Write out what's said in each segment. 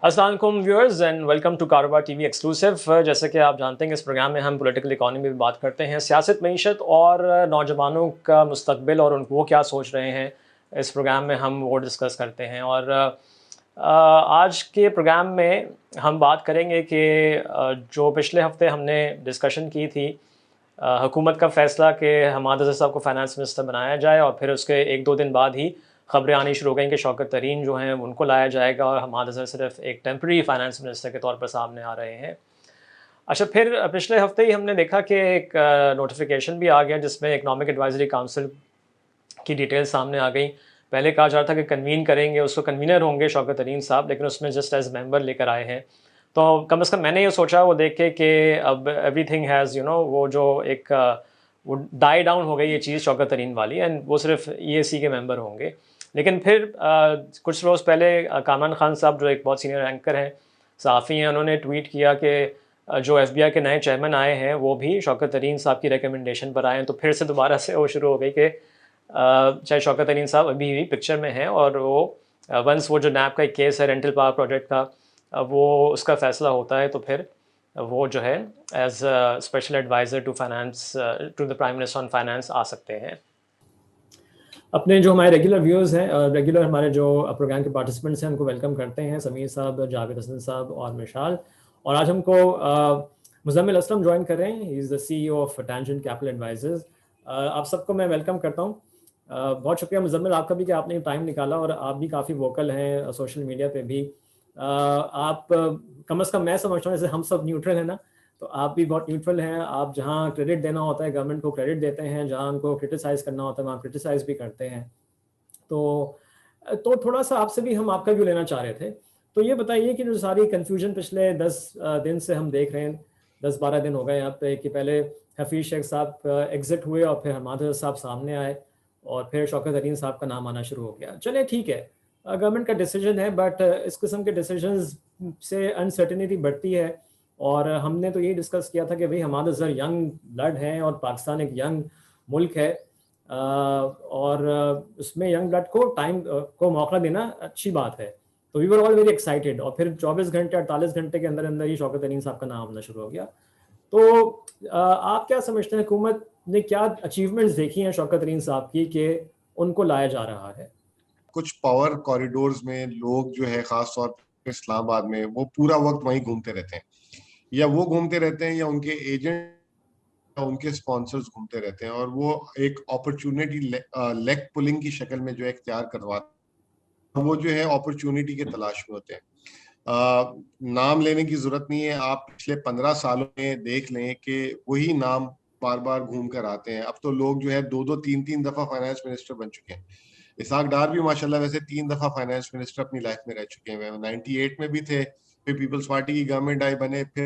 अस्सलाम वालेकुम viewers and welcome to कारोबार टीवी एक्सक्लूसिव। जैसे कि आप जानते हैं इस प्रोग्राम में हम पॉलिटिकल इकोनॉमी में बात करते हैं, सियासत, मईशत और नौजवानों का मुस्तकबिल और वो क्या सोच रहे हैं। इस प्रोग्राम में हम वो डिस्कस करते हैं और आज के प्रोग्राम में हम बात करेंगे कि जो पिछले हफ्ते हमने डिस्कशन की थी, हुकूमत का फ़ैसला कि हमाद अज़हर साहब को फाइनेंस मिनिस्टर बनाया जाए और फिर उसके एक दो दिन बाद ही खबरें आनी शुरू हो गई कि शौकत तरीन जो हैं उनको लाया जाएगा और हमाद अज़हर सिर्फ एक टेम्प्रेरी फाइनेंस मिनिस्टर के तौर पर सामने आ रहे हैं। अच्छा, फिर पिछले हफ्ते ही हमने देखा कि एक नोटिफिकेशन भी आ गया जिसमें इकनॉमिक एडवाइजरी काउंसिल की डिटेल्स सामने आ गई। पहले कहा जा रहा था कि कन्वीन करेंगे, उसको कन्वीनर होंगे शौकत तरीन साहब, लेकिन उसमें जस्ट एज मेंबर लेकर आए हैं। तो कम से कम मैंने ये सोचा वो देख के कि अब एवरीथिंग हैज़ वो जो एक वो डाई डाउन हो गई ये चीज़ शौकत तरीन वाली, एंड वो सिर्फ EAC के मेंबर होंगे। लेकिन फिर कुछ रोज़ पहले कामरान खान साहब जो एक बहुत सीनियर एंकर हैं, सहाफ़ी हैं, उन्होंने ट्वीट किया कि जो FBI के नए चेयरमैन आए हैं वो भी शौकत तरीन साहब की रिकमेंडेशन पर आए हैं। तो फिर से दोबारा से वो शुरू हो गई कि चाहे शौकत तरीन साहब अभी भी पिक्चर में हैं और वो वंस वो जो नैब का एक केस है रेंटल पावर प्रोजेक्ट का, वो उसका फ़ैसला होता है तो फिर वो जो है as special adviser to finance to the prime minister on finance आ सकते हैं। अपने जो हमारे रेगुलर व्यूअर्स हैं, रेगुलर हमारे जो प्रोग्राम के पार्टिसिपेंट्स हैं, उनको वेलकम करते हैं, समीर साहब, जावेद हसन साहब और मिशाल। और आज हमको मुज़म्मिल असलम ज्वाइन कर रहे हैं, he is the CEO of Tangent Capital Advisors. आप सबको मैं वेलकम करता हूँ। बहुत शुक्रिया मुज़म्मिल आपका भी कि आपने टाइम निकाला और आप भी काफ़ी वोकल हैं सोशल मीडिया पे भी। आप कम से कम मैं समझता हूँ जैसे हम सब न्यूट्रल हैं ना, तो आप भी बहुत न्यूट्रल हैं। आप जहाँ क्रेडिट देना होता है गवर्नमेंट को क्रेडिट देते हैं, जहाँ उनको क्रिटिसाइज़ करना होता है वहाँ क्रिटिसाइज़ भी करते हैं। तो थोड़ा सा आपसे भी हम आपका व्यू लेना चाह रहे थे। तो ये बताइए कि जो सारी कन्फ्यूजन पिछले 10 दिन से हम देख रहे हैं, 10-12 दिन हो गए यहाँ पे, कि पहले हफीज़ शेख साहब एग्जिट हुए और फिर हमाद अज़हर साहब सामने आए और फिर शौकत तरीन साहब का नाम आना शुरू हो गया। चलिए ठीक है, गवर्नमेंट का डिसीजन है, बट इस किस्म के डिसीजंस से अनसर्टेनिटी बढ़ती है। और हमने तो यही डिस्कस किया था कि भाई हमाद अज़हर यंग ब्लड हैं और पाकिस्तान एक यंग मुल्क है, और उसमें यंग ब्लड को टाइम को मौका देना अच्छी बात है। तो we were all very excited और फिर 24 घंटे 48 घंटे के अंदर अंदर ही शौकत तरीन साहब का नाम आना शुरू हो गया। तो आप क्या समझते हैं, हुकूमत ने क्या अचीवमेंट्स देखी हैं शौकत तरीन साहब की कि उनको लाया जा रहा है? कुछ पावर कॉरिडोर्स में लोग जो है खास तौर पर इस्लामाबाद में वो पूरा वक्त वहीं घूमते रहते हैं, या वो घूमते रहते हैं या उनके एजेंट या उनके स्पॉन्सर्स घूमते रहते हैं, और वो एक अपॉर्चुनिटी लेग पुलिंग की शक्ल में जो है इख्तियार करवाते हैं। वो जो है अपॉर्चुनिटी के तलाश में होते हैं। नाम लेने की जरूरत नहीं है, आप पिछले 15 सालों में देख लें कि वही नाम बार बार घूम कर आते हैं। अब तो लोग जो है 2-2 3-3 दफा फाइनेंस मिनिस्टर बन चुके हैं। इसहाक डार भी माशाल्लाह वैसे 3 दफा फाइनेंस मिनिस्टर अपनी लाइफ में रह चुके हैं। 98 में भी थे, फिर पीपल्स पार्टी की गवर्नमेंट आई, बने, फिर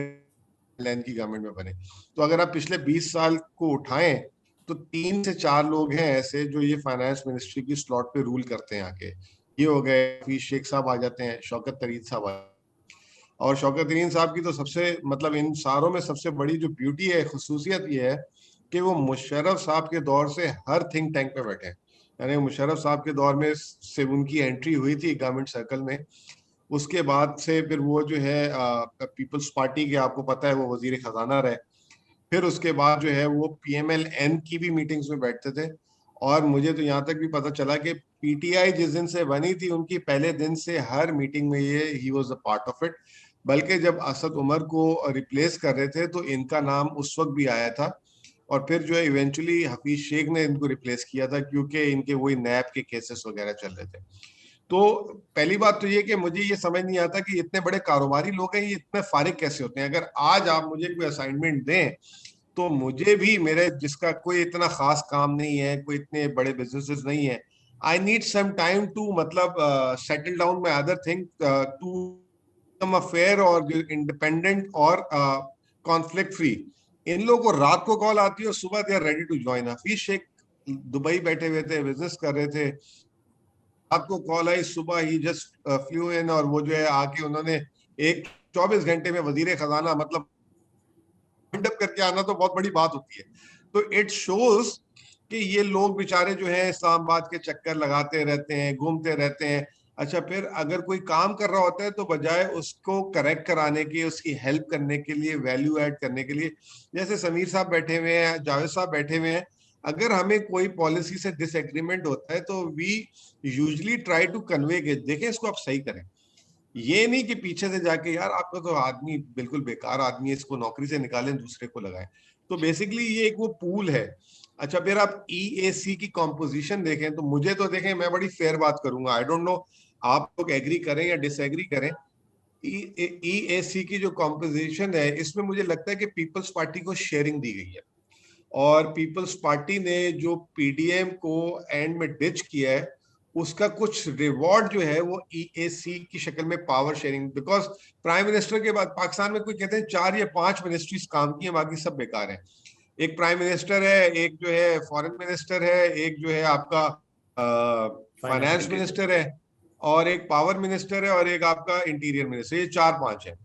लैंड की गवर्नमेंट में बने। तो अगर आप पिछले 20 साल को उठाएं तो 3 से 4 लोग हैं ऐसे जो ये फाइनेंस मिनिस्ट्री की स्लॉट पे रूल करते हैं आके। ये हो गए, हफीज शेख साहब आ जाते हैं, शौकत तरीन साहब आ, और शौकत तरीन साहब की तो सबसे मतलब इन सारों में सबसे बड़ी जो ब्यूटी है, खसूसियत ये है कि वो मुशर्रफ साहब के दौर से हर थिंक टैंक पे बैठे हैं। यानी मुशर्रफ साहब के दौर में से उनकी एंट्री हुई थी गवर्नमेंट सर्कल में, उसके बाद से फिर वो जो है पीपल्स पार्टी के, आपको पता है, वो वजीर खजाना रहे। फिर उसके बाद जो है वो PMLN की भी मीटिंग्स में बैठते थे। और मुझे तो यहाँ तक भी पता चला कि PTI जिस दिन से बनी थी उनकी पहले दिन से हर मीटिंग में ये he was a part of it. बल्कि जब असद उमर को रिप्लेस कर रहे थे तो इनका नाम उस वक्त भी आया था। और फिर जो है इवेंचुअली हफीज शेख ने इनको रिप्लेस किया था, क्योंकि इनके वही नैब के केसेस वगैरह चल रहे थे। तो पहली बात तो ये कि मुझे ये समझ नहीं आता कि इतने बड़े कारोबारी लोग हैं, ये इतने फारिग कैसे होते हैं। अगर आज आप मुझे कोई असाइनमेंट दें तो मुझे भी, मेरे जिसका कोई इतना खास काम नहीं है, कोई इतने बड़े बिजनेसेस नहीं है, I need some time to मतलब settle down my other thing to come affair और इंडिपेंडेंट और कॉन्फ्लिक्ट फ्री। इन लोगों को रात को कॉल आती है और सुबह they are ready to join. Hafeez Sheikh Dubai बैठे हुए थे, बिजनेस कर रहे थे, आपको कॉल आई सुबह, ही जस्ट फ्लू इन, और वो जो है आके उन्होंने एक 24 घंटे में वजीर खजाना, मतलब अप करके आना तो बहुत बड़ी बात होती है। तो इट शोज कि ये लोग बेचारे जो है इस्लामाबाद के चक्कर लगाते रहते हैं, घूमते रहते हैं। अच्छा, फिर अगर कोई काम कर रहा होता है तो बजाय उसको करेक्ट कराने के, उसकी हेल्प करने के लिए, वैल्यू ऐड करने के लिए, जैसे समीर साहब बैठे हुए हैं, जावेद साहब बैठे हुए हैं, अगर हमें कोई पॉलिसी से डिसएग्रीमेंट होता है तो we usually try to convey के देखें इसको आप सही करें। ये नहीं कि पीछे से जाके यार आपका तो आदमी बिल्कुल बेकार आदमी है, इसको नौकरी से निकालें, दूसरे को लगाएं। तो बेसिकली ये एक वो पूल है। अच्छा, फिर आप ईएसी की कॉम्पोजिशन देखें तो मुझे तो देखें, मैं बड़ी फेयर बात करूंगा, आई डोंट नो आप लोग एग्री करें या डिसएग्री करें। ईएसी की जो कॉम्पोजिशन है इसमें मुझे लगता है कि पीपल्स पार्टी को शेयरिंग दी गई है, और पीपल्स पार्टी ने जो पीडीएम को एंड में डिच किया है उसका कुछ रिवॉर्ड जो है वो ईएसी की शक्ल में power sharing, because prime minister के बाद पाकिस्तान में कोई कहते हैं 4 या 5 मिनिस्ट्रीज काम की है, बाकी सब बेकार है। एक प्राइम मिनिस्टर है, एक जो है फॉरेन मिनिस्टर है, एक जो है आपका फाइनेंस मिनिस्टर है, और एक पावर मिनिस्टर है, और एक आपका इंटीरियर मिनिस्टर, ये 4-5 है।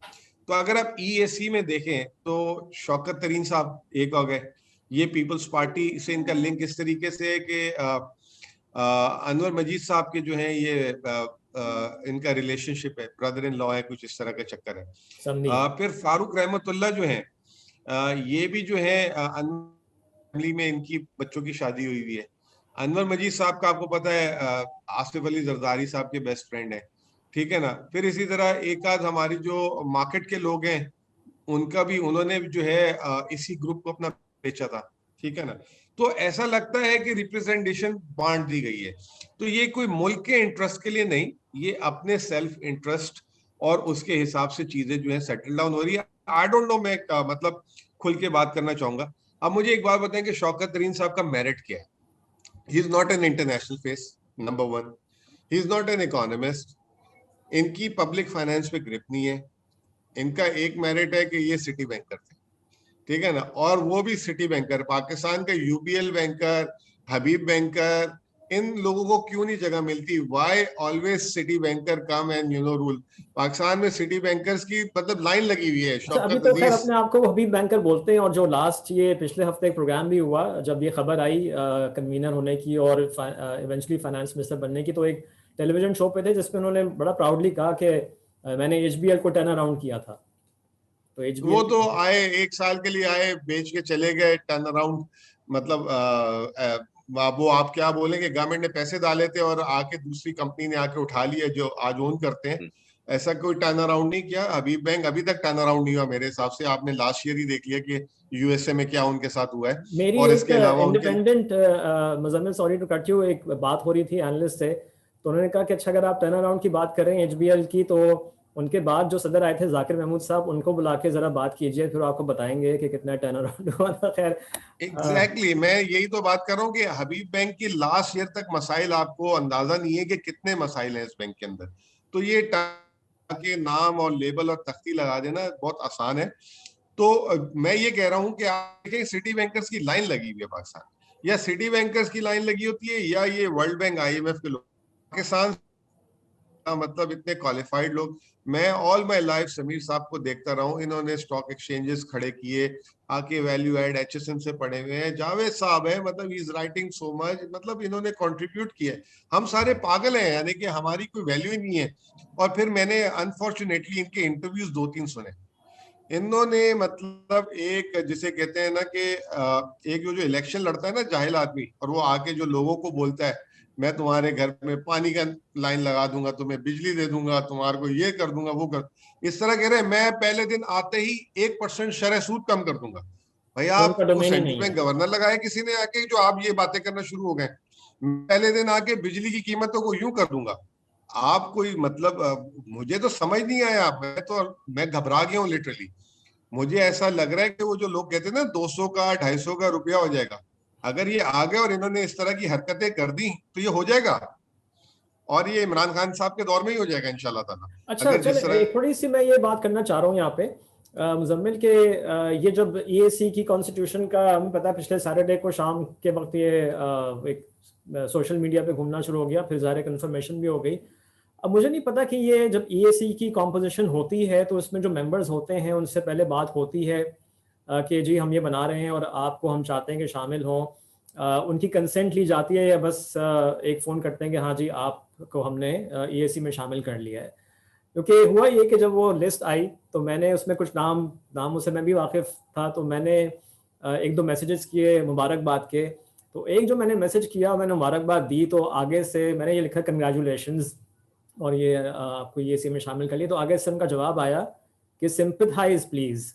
तो अगर आप ईएसी में देखें तो शौकत तरीन साहब एक हो गए, ये पीपल्स पार्टी से इनका लिंक इस तरीके से है कि अनवर मजीद साहब के जो हैं ये इनका रिलेशनशिप है, ब्रदर इन लॉ है, कुछ इस तरह का चक्कर है। फिर फारूक रहमतुल्लाह जो है, ये भी जो है फैमिली में इनकी बच्चों की शादी हुई हुई है। अनवर मजीद साहब का आपको पता है आसिफ अली जरदारी साहब के बेस्ट फ्रेंड है, ठीक है ना। फिर इसी तरह एक आध हमारी जो मार्केट के लोग हैं उनका भी, उन्होंने जो है इसी ग्रुप को अपना बेचा था, ठीक है ना। तो ऐसा लगता है कि रिप्रेजेंटेशन बांट दी गई है। तो ये कोई मुल्क के इंटरेस्ट के लिए नहीं, ये अपने सेल्फ इंटरेस्ट और उसके हिसाब से चीजें जो है सेटल डाउन हो रही है। आई डोंट नो, मैं मतलब खुल के बात करना चाहूंगा। अब मुझे एक बात बताएं कि शौकत तरीन साहब का मेरिट क्या है। He is not an international face, number one. He is not an economist. इनकी पब्लिक फाइनेंस पे ग्रिप नहीं है। इनका एक मेरिट है कि ये सिटी बैंकर थे, ठीक है ना, और वो भी सिटी बैंकर, पाकिस्तान का यूबीएल बैंकर, हबीब बैंकर, इन लोगों को क्यों नहीं जगह मिलती? Why always city banker come and rule? Pakistan में सिटी बैंकर्स की मतलब लाइन लगी हुई है। अच्छा, अभी शौकत तो खैर अजीज, अपने आप को हबीब बैंकर बोलते हैं, और जो लास्ट ये पिछले हफ्ते एक प्रोग्राम भी हुआ जब ये खबर आई कन्वीनर होने की और इवेंचुअली फाइनेंस मिनिस्टर बनने की, तो एक टेलीविजन शो पे थे जिसमें उन्होंने बड़ा प्राउडली कहा कि मैंने एचबीएल को टर्न अराउंड किया था। तो वो एचबीएल तो आए, एक साल के लिए आए, बेच के चले गए, टर्न अराउंड। मतलब वो आप क्या बोलेंगे, गवर्नमेंट ने पैसे डाले थे और आके दूसरी कंपनी ने आके उठा लिया, जो आज ओन करते हैं। ऐसा कोई टर्न अराउंड नहीं किया हबीब बैंक, अभी तक टर्न अराउंड नहीं हुआ मेरे हिसाब से। आपने लास्ट ईयर ही देख लिया कि यूएसए में क्या उनके साथ हुआ है। मेरी और एक इसके अलावा उनके, independent Muzammil, sorry to cut you, एक बात हो रही थी एनालिस्ट से, तो उन्होंने कहा कि अच्छा अगर आप टर्न अराउंड की बात कर रहे हैं एचबीएल की, तो उनके बाद जो सदर आए थे जाकिर महमूद साहब, उनको बुला के जरा बात कीजिए, फिर आपको बताएंगे कि कितना टर्न अराउंड हुआ था। खैर एग्जैक्टली मैं यही तो बात कर रहा हूँ कि हबीब बैंक की लास्ट ईयर तक मसाइल, आपको अंदाजा नहीं है कि कितने मसाइल हैं इस बैंक के अंदर। तो ये के नाम और लेबल और तख्ती लगा देना बहुत आसान है। तो मैं ये कह रहा हूं कि आप देखें, सिटी बैंकर्स की लाइन लगी हुई है पाकिस्तान, या सिटी बैंकर्स की लाइन लगी होती है, या ये वर्ल्ड बैंक आईएमएफ के लोग पाकिस्तान मतलब इतने क्वालिफाइड लोग। मैं ऑल माय लाइफ समीर साहब को देखता रहा हूं, इन्होंने स्टॉक एक्सचेंजेस खड़े किए, आके वैल्यू एड एचएसएन से पढ़े हुए हैं। जावेद साहब है, मतलब he is writing so much, मतलब इन्होंने कंट्रीब्यूट किया है। हम सारे पागल हैं, यानी कि हमारी कोई वैल्यू ही नहीं है। और फिर मैंने अनफॉर्चुनेटली इनके इंटरव्यूज 2-3 सुने। इन्होंने मतलब एक जिसे कहते हैं ना कि एक जो इलेक्शन लड़ता है ना जाहिल आदमी, और वो आके जो लोगों को बोलता है मैं तुम्हारे घर में पानी का लाइन लगा दूंगा, तुम्हें बिजली दे दूंगा, तुम्हारे को ये कर दूंगा, वो कर, इस तरह कह रहे हैं मैं पहले दिन आते ही 1% शरह सूद कम कर दूंगा। भाई तो उनका आपको डोमेन ही सेंट्रल नहीं बैंक है। गवर्नर लगाया किसी ने आके, जो आप ये बातें करना शुरू हो गए। पहले दिन आके बिजली की कीमतों को यूं कर दूंगा। आप कोई मतलब मुझे तो समझ नहीं आया, मैं घबरा गया हूँ लिटरली। मुझे ऐसा लग रहा है कि वो जो लोग कहते हैं ना 200 का 250 का रुपया हो जाएगा, अगर ये आ गए और इन्होंने इस तरह की हरकतें कर दी तो ये हो जाएगा, और ये इमरान खान साहब के दौर में ही हो जाएगा इंशाल्लाह ताला। अच्छा अगर चल, जिस तरह, एक थोड़ी सी मैं ये बात करना चाह रहा हूँ यहाँ पे मुजम्मिल के, ये जब ईएसी की कॉन्स्टिट्यूशन का हमें पता है, पिछले सैटरडे को शाम के वक्त ये एक सोशल मीडिया पे घूमना शुरू हो गया, फिर ज़ाहिर कन्फर्मेशन भी हो गई। अब मुझे नहीं पता कि ये जब ईएसी की कॉम्पोजिशन होती है तो इसमें जो मेंबर्स होते हैं उनसे पहले बात होती है कि जी हम ये बना रहे हैं और आपको हम चाहते हैं कि शामिल हों, उनकी कंसेंट ली जाती है या बस एक फ़ोन करते हैं कि हाँ जी आपको हमने ईएसी में शामिल कर लिया है? क्योंकि हुआ ये कि जब वो लिस्ट आई तो मैंने उसमें कुछ नामों से मैं भी वाकिफ़ था, तो मैंने एक दो मैसेजेस किए मुबारकबाद के। तो एक जो मैंने मैसेज किया, मैंने मुबारकबाद दी, तो आगे से मैंने ये लिखा कंग्रेचुलेशंस और ये आपको ईएसी में शामिल कर लिया। तो आगे से उनका जवाब आया कि सिंपैथाइज प्लीज़।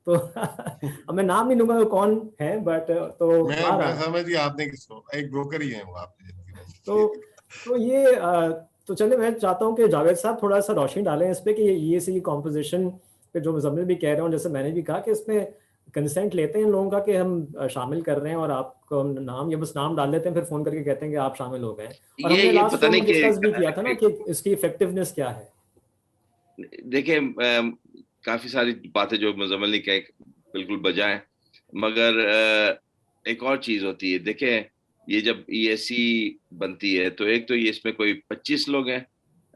तो अब मैं नाम नहीं लूँगा वो कौन है, बट तो मैं बहरहाल समझ गया आपने किसको, एक ब्रोकर ही है वो आपने जिनकी मैसेज तो किए। तो ये तो चलिए मैं चाहता हूँ कि जावेद साहब थोड़ा सा रोशनी डालें इस पे कि ये ईएसी की कॉम्पोजिशन पे, जो मुजम्मिल भी कह रहे हो, जैसे मैंने भी कहा कि इसमें कंसेंट लेते हैं लोगों का कि हम शामिल कर रहे हैं, और आपको हम नाम या बस नाम डाल देते हैं, फिर फ़ोन करके कहते हैं कि आप शामिल हो गए हैं। और हमने ये लास्ट पता शो नहीं में कि डिस्कस भी किया था ना कि इसकी इफेक्टिवनेस क्या है। देखिए, काफी सारी बातें जो मुजम्मिल ने कही बिल्कुल बजा है, मगर एक और चीज होती है। देखिए, ये जब ईएससी बनती है तो एक तो ये इसमें कोई 25 लोग हैं।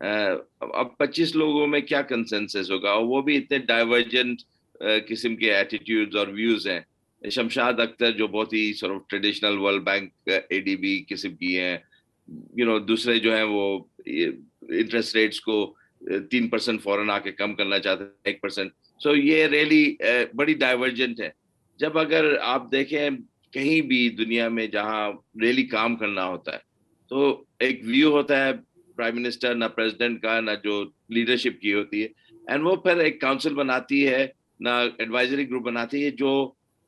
अब 25 लोगों में क्या कंसेंसस होगा, और वो भी इतने डाइवर्जेंट किस्म के एटीट्यूड्स और व्यूज हैं। शमशाद अख्तर जो बहुत ही sort of traditional World Bank ADB किस्म की हैं, दूसरे जो हैं वो इंटरेस्ट रेट्स को 3% फौरन आके कम करना चाहते हैं 1%। सो ये रियली बड़ी डाइवर्जेंट है। जब अगर आप देखें कहीं भी दुनिया में जहां रियली काम करना होता है, तो एक व्यू होता है प्राइम मिनिस्टर ना प्रेसिडेंट का, ना जो लीडरशिप की होती है, एंड वो फिर एक काउंसिल बनाती है ना एडवाइजरी ग्रुप बनाती है जो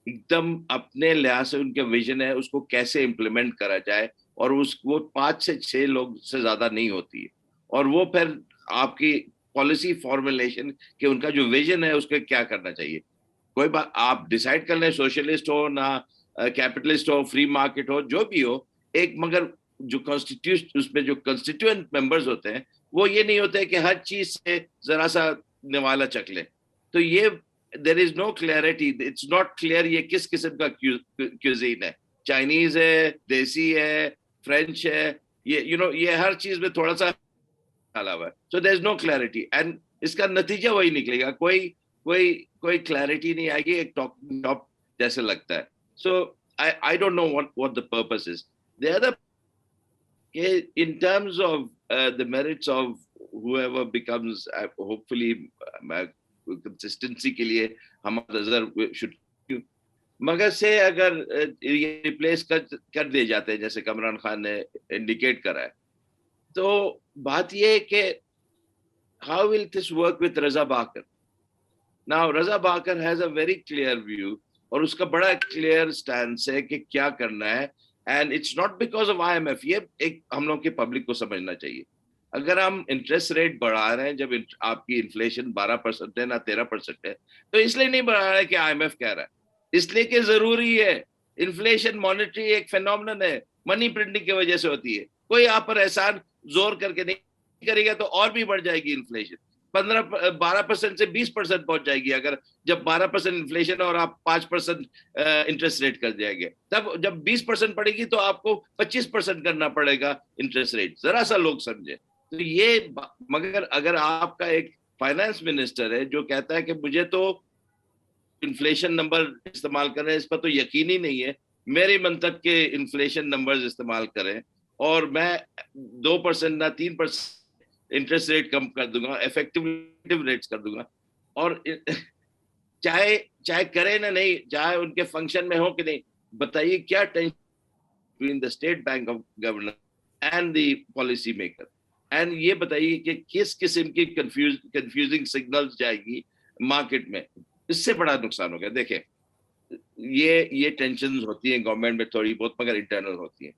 एकदम अपने लिहाज से उनके विजन है उसको कैसे इम्प्लीमेंट करा जाए, और उस वो 5 से 6 लोग से ज्यादा नहीं होती है। और वो फिर आपकी पॉलिसी फॉर्मुलेशन के उनका जो विजन है उसके क्या करना चाहिए। कोई बात आप डिसाइड कर लें, सोशलिस्ट हो ना कैपिटलिस्ट हो, फ्री मार्केट हो, जो भी हो, एक मगर जो कॉन्स्टिट्यूट उसमें जो कंस्टिट्यूएंट मेंबर्स होते हैं वो ये नहीं होते कि हर चीज से जरा सा निवाला चख ले। तो ये there is no clarity, it's not clear ये किस किस्म का क्यूजीन है। चाइनीज है, देसी है, फ्रेंच है, ये ये हर चीज में थोड़ा सा डाला हुआ है। So there is no clarity, and इसका नतीजा वही निकलेगा, कोई कोई कोई क्लैरिटी नहीं आएगी, एक टॉकिंग टॉप जैसे लगता है। So I don't know what the purpose is. The other in terms of the merits of whoever becomes hopefully consistency के लिए हमारा नजर शुड, मगर से अगर ये रिप्लेस कर दिए जाते हैं जैसे कमरान खान ने इंडिकेट करा है, तो बात ये है कि how will this work with Raza Bakar? Now Raza Bakar has a very clear view और उसका बड़ा क्लियर स्टैंस है कि क्या करना है, and it's not because of IMF. ये एक हम लोग के पब्लिक को समझना चाहिए। अगर हम इंटरेस्ट रेट बढ़ा रहे हैं, जब आपकी इन्फ्लेशन 12% है ना 13% है, तो इसलिए नहीं बढ़ा रहा है कि आईएमएफ कह रहा है, इसलिए कि जरूरी है। इन्फ्लेशन मॉनेटरी एक फेनोमेनन है, मनी प्रिंटिंग की वजह से होती है। कोई आप पर एहसान जोर करके नहीं करेगा तो और भी बढ़ जाएगी इन्फ्लेशन, 12% से 20% पहुंच जाएगी। अगर जब 12% इन्फ्लेशन और आप 5% इंटरेस्ट रेट कर जाएंगे, तब जब 20% पड़ेगी तो आपको 25% करना पड़ेगा इंटरेस्ट रेट। जरा सा लोग समझे तो ये। मगर अगर आपका एक फाइनेंस मिनिस्टर है जो कहता है कि मुझे तो इन्फ्लेशन नंबर इस्तेमाल करें, इस पर तो यकीन ही नहीं है, मेरे मंतक के इन्फ्लेशन नंबर्स इस्तेमाल करें और मैं 2% ना 3% इंटरेस्ट रेट कम कर दूंगा, इफेक्टिव रेट्स कर दूंगा, और चाहे चाहे करे ना नहीं, चाहे उनके फंक्शन में हो कि नहीं, बताइए क्या tension between the state bank of governor and the policy maker. And ये बताइए कि किस किस्म की कंफ्यूजिंग सिग्नल्स जाएगी मार्केट में, इससे बड़ा नुकसान होगा। देखें, ये टेंशन होती है गवर्नमेंट में थोड़ी बहुत, मगर इंटरनल होती है।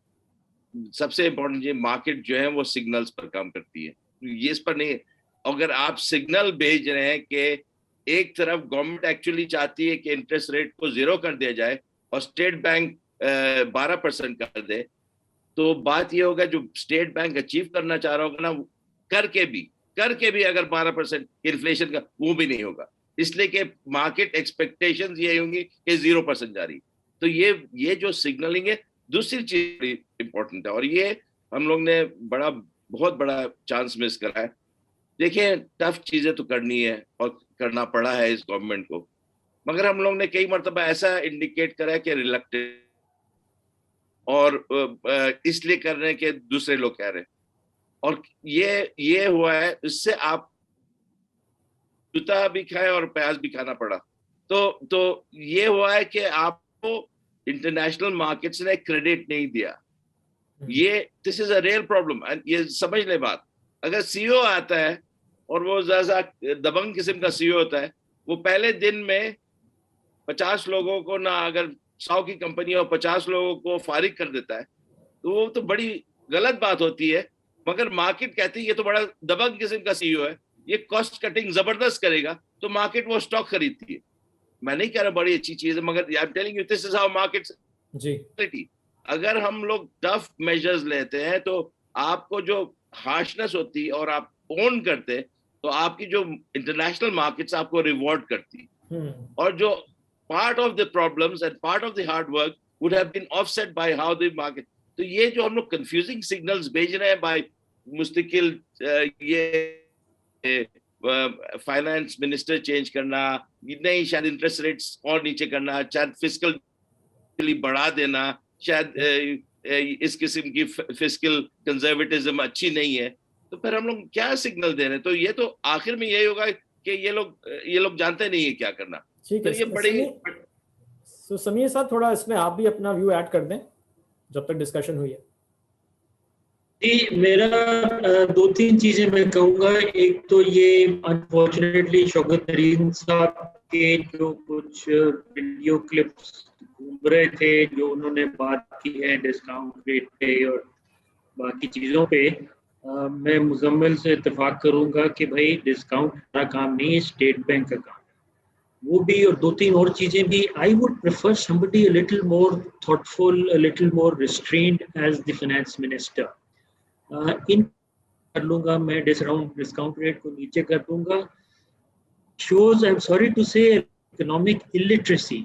सबसे इंपॉर्टेंट ये मार्केट जो है वो सिग्नल्स पर काम करती है, ये इस पर नहीं। अगर आप सिग्नल भेज रहे हैं कि एक तरफ गवर्नमेंट एक्चुअली चाहती है कि इंटरेस्ट रेट को 0 कर दिया जाए और स्टेट बैंक 12% कर दे, तो बात ये होगा जो स्टेट बैंक अचीव करना चाह रहा होगा ना, करके भी अगर 12% इन्फ्लेशन का, वो भी नहीं होगा, इसलिए कि मार्केट एक्सपेक्टेशंस ये होंगी कि 0% जा रही। तो ये जो सिग्नलिंग है, दूसरी चीज इंपॉर्टेंट है, और ये हम लोग ने बहुत बड़ा चांस मिस करा है। देखिए, टफ चीजें तो करनी है और करना पड़ा है इस गवर्नमेंट को, मगर हम लोग ने कई मरतबा ऐसा इंडिकेट करा है कि रिलक्टेंट, और इसलिए कर रहे हैं कि दूसरे लोग कह रहे हैं। और ये हुआ है, इससे आप जूता भी खाए और प्याज भी खाना पड़ा। तो ये हुआ है कि आपको इंटरनेशनल मार्केट्स ने क्रेडिट नहीं दिया। ये this is a real problem. ये समझ ले बात, अगर सीईओ आता है और वो ज़्यादा दबंग किस्म का सीईओ होता है, वो पहले दिन में 50 लोगों को ना, अगर 100 की कंपनी और 50 लोगों को फारिग कर देता है, तो वो तो बड़ी गलत बात होती है। मगर मार्केट कहती है ये तो बड़ा दबंग किस्म का सीईओ है, ये कॉस्ट कटिंग जबरदस्त करेगा, तो मार्केट वो स्टॉक खरीदती है। मैं नहीं कह रहा बड़ी अच्छी चीज है, मगर I am telling you this is how market जी। अगर हम लोग टफ मेजर्स लेते हैं तो आपको जो हार्शनेस होती है और आप ओन करते हैं, तो आपकी जो इंटरनेशनल मार्केट्स आपको रिवॉर्ड करती है। और जो part of the problems and part of the hard work would have been offset by how the market. तो ये जो हम लोग कंफ्यूजिंग सिग्नल्स भेज रहे हैं बाय मुस्तकिल ये फाइनेंस मिनिस्टर चेंज करना, नहीं शायद इंटरेस्ट रेट्स और नीचे करना, शायद फिस्कल बढ़ा देना, शायद इस किस्म की फिस्कल कंजर्वेटिज्म अच्छी नहीं है, तो फिर हम लोग क्या सिग्नल दे रहे हैं? तो ये तो आखिर में यही होगा कि ये लोग जानते नहीं है क्या करना। ठीक है, ये बड़ी तो समीर साहब थोड़ा इसमें आप भी अपना व्यू ऐड कर दें जब तक डिस्कशन हुई है। मेरा 2-3 चीजें मैं कहूँगा। एक तो ये अनफॉर्चुनेटली शौकत तरीन साहब के जो कुछ वीडियो क्लिप्स घूम रहे थे, जो उन्होंने बात की है डिस्काउंट रेट पे और बाकी चीज़ों पे, मैं मुजम्मिल से इत्तेफाक करूँगा कि भाई डिस्काउंट का काम नहीं है, स्टेट बैंक का काम, वो भी और 2-3 और चीज़ें भी। I would prefer somebody a little more thoughtful, a little more restrained as the finance minister. इन कर लूँगा मैं, डिस्काउंट रेट को नीचे कर दूँगा। Shows, I am sorry to say, economic illiteracy,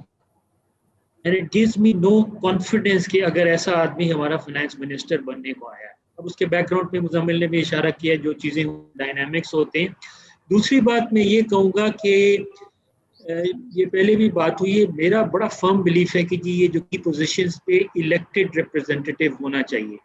and it gives me no confidence कि अगर ऐसा आदमी हमारा फाइनेंस मिनिस्टर बनने को आया। अब उसके बैकग्राउंड पे मुजम्मिल ने भी इशारा किया, जो चीज़ें डायनामिक्स होते हैं। दूसरी बात मैं ये कहूँगा कि ये पहले भी बात हुई है, मेरा बड़ा फर्म बिलीफ है कि जी ये जो की पोजीशंस पे इलेक्टेड रिप्रेजेंटेटिव होना चाहिए।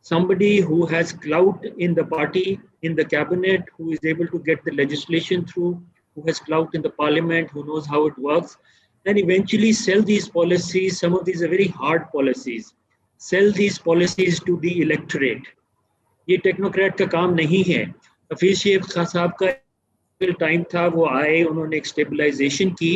Somebody who has clout in the party, in the cabinet, who is able to get the legislation through, who has clout in the parliament, who knows how it works, and eventually sell these policies. Some of these are very hard policies. Sell these policies to the electorate. ये technocrat का काम नहीं है। हफीज शेख खान साहब का time था, वो आए, उन्होंने एक स्टेबलाइजेशन की,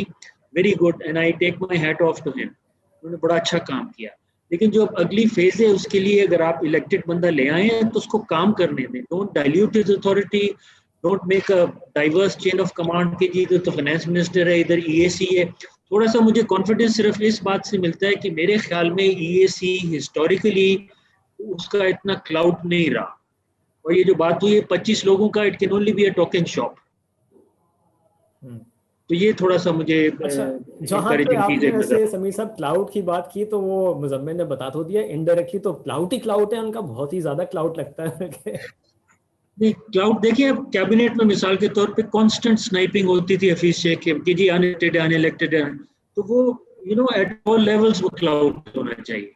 very good, and I take my hat off to him. उन्होंने बड़ा अच्छा काम किया। लेकिन जो अगली फेज है उसके लिए अगर आप इलेक्टेड बंदा ले आए हैं तो उसको काम करने दें। Don't dilute his authority, don't make a diverse chain of command के जी इधर तो फाइनेंस मिनिस्टर है, इधर ईएसी है। थोड़ा सा मुझे कॉन्फिडेंस सिर्फ इस बात से मिलता है कि मेरे ख्याल में ईएसी हिस्टोरिकली उसका इतना क्लाउड नहीं रहा। और ये जो बात हुई है 25 लोगों का, it can only be a talking shop. तो ये थोड़ा सा मुझे जहाँ पे आपने वैसे समीर साहब क्लाउड की बात की, तो वो मुजम्मिल ने बता तो दिया इनडायरेक्टली, तो क्लाउड ही क्लाउड है उनका, बहुत ही ज्यादा क्लाउड लगता है। नहीं, क्लाउड देखिए, अब कैबिनेट में मिसाल के तौर पे कांस्टेंट स्नाइपिंग होती थी हफीज शेख की जी अनइलेक्टेड अनइलेक्टेड, तो वो एट ऑल लेवल्स वो क्लाउड होना चाहिए।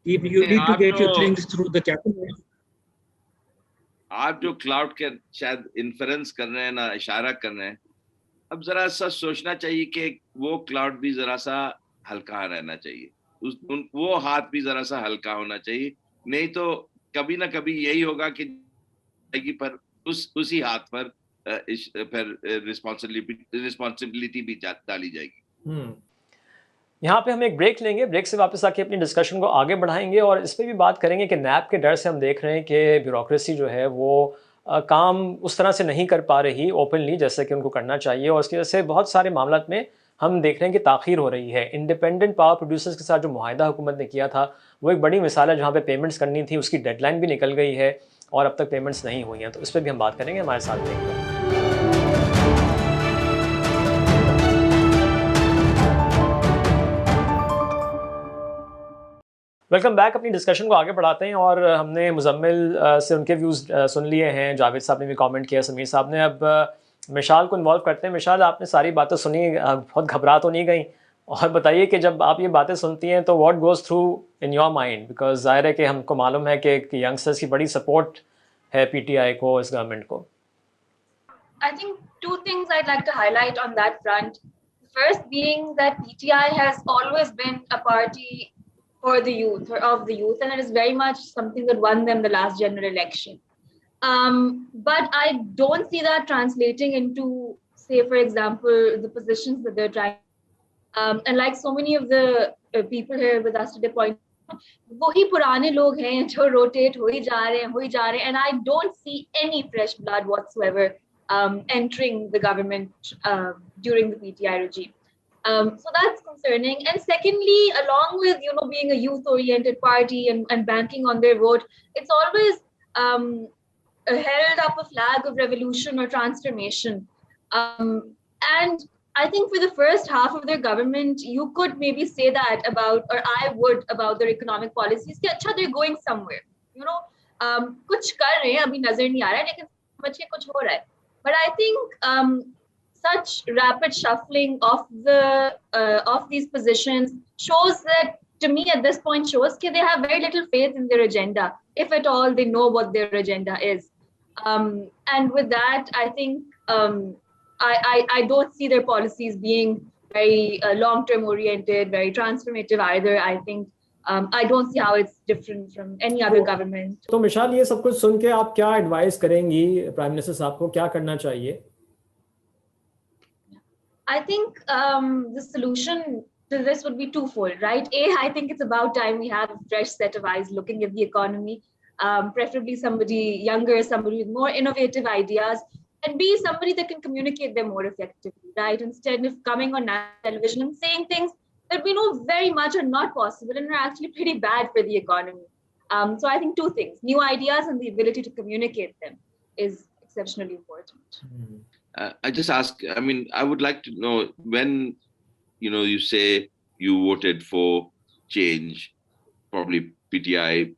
If you need to get your things through the cabinet. आप जो क्लाउड के शायद इन्फ्रेंस कर रहे हैं ना, इशारा कर रहे हैं, अब जरा सा सोचना चाहिए कि वो क्लाउड भी जरा सा हल्का रहना चाहिए, वो हाथ भी जरा सा हल्का होना चाहिए। नहीं तो कभी ना कभी यही होगा कि पर उसी हाथ पर फिर रिस्पॉन्सिबिलिटी भी डाली जाएगी। यहाँ पे हम एक ब्रेक लेंगे, ब्रेक से वापस आके अपनी डिस्कशन को आगे बढ़ाएंगे और इस पर भी बात करेंगे कि नैब के डर से हम देख रहे हैं कि ब्यूरोक्रेसी जो है वो काम उस तरह से नहीं कर पा रही ओपनली जैसे कि उनको करना चाहिए, और उसकी वजह से बहुत सारे मामलों में हम देख रहे हैं कि ताख़ीर हो रही है। इंडिपेंडेंट पावर प्रोड्यूसर्स के साथ जो मुआहदा हुकूमत ने किया था वो एक बड़ी मिसाल है, जहाँ पे पेमेंट्स करनी थी उसकी डेडलाइन भी निकल गई है और अब तक पेमेंट्स नहीं हुई हैं। तो इस पर भी हम बात करेंगे, हमारे साथ देखेंगे। Welcome back. अपनी डिस्कशन को आगे बढ़ाते हैं और हमने मुजम्मिल से उनके व्यूज़ सुन लिए हैं, जावेद साहब ने भी कमेंट किया, समीर साहब ने। अब मिशाल को इन्वॉल्व करते हैं। मिशाल, आपने सारी बातें सुनी, बहुत घबरा तो नहीं गई? और बताइए कि जब आप ये बातें सुनती हैं तो what goes through in your mind, because ज़ाहिर है कि हमको मालूम है कि यंगस्टर्स की बड़ी सपोर्ट है पीटीआई को, इस गवर्नमेंट को। I think two things I'd like to highlight on that front. First being that PTI has always been a party for the youth, or of the youth, and it is very much something that won them the last general election. But I don't see that translating into, say, for example, the positions that they're trying. And like so many of the people here with us today point, वही पुराने लोग हैं जो rotate हो ही जा रहे हैं, and I don't see any fresh blood whatsoever entering the government during the PTI regime. So that's concerning. And secondly, along with being a youth-oriented party and banking on their vote, it's always held up a flag of revolution or transformation. And I think for the first half of their government, you could maybe say that about, or I would, about their economic policies. कि अच्छा, they're going somewhere. कुछ कर रहे हैं, अभी नजर नहीं आ रहा है, लेकिन समझ के कुछ हो रहा है. But I think such rapid shuffling of these positions shows that, to me at this point, shows that they have very little faith in their agenda, if at all they know what their agenda is. And with that, I think I don't see their policies being very long-term oriented, very transformative either. I think I don't see how it's different from any other government. तो मिशाल, ये सब कुछ सुन के आप क्या advice करेंगी prime minister साहब को, क्या करना चाहिए? I think the solution to this would be twofold, right? A, I think it's about time we have a fresh set of eyes looking at the economy, preferably somebody younger, somebody with more innovative ideas, and B, somebody that can communicate them more effectively, right? Instead of coming on national television and saying things that we know very much are not possible and are actually pretty bad for the economy. So I think two things: new ideas and the ability to communicate them is exceptionally important. I just ask, I mean, I would like to know, when, you say you voted for change, probably PTI,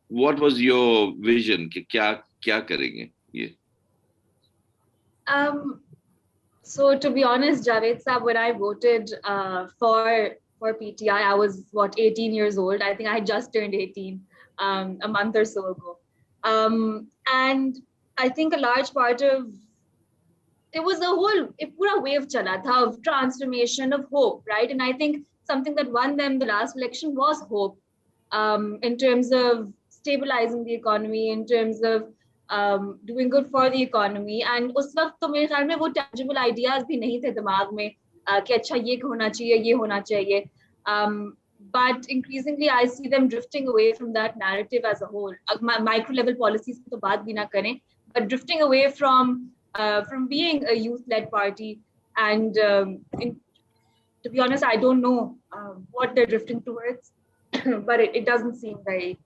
what was your vision? क्या करेंगे ये? So to be honest, Javed Saab, when I voted for PTI, I was 18 years old. I think I had just turned 18 a month or so ago. And I think a large part of it was a pura wave chala tha of transformation, of hope, right? And I think something that won them the last election was hope, in terms of stabilizing the economy, in terms of doing good for the economy. And उस वक्त तो मेरे ख्याल में वो tangible ideas भी नहीं थे दिमाग में कि अच्छा ये होना चाहिए, ये होना चाहिए. But increasingly I see them drifting away from that narrative as a whole. Micro level policies की तो बात भी ना करें, but drifting away from being a youth-led party. And to be honest, I don't know what they're drifting towards, but it doesn't seem very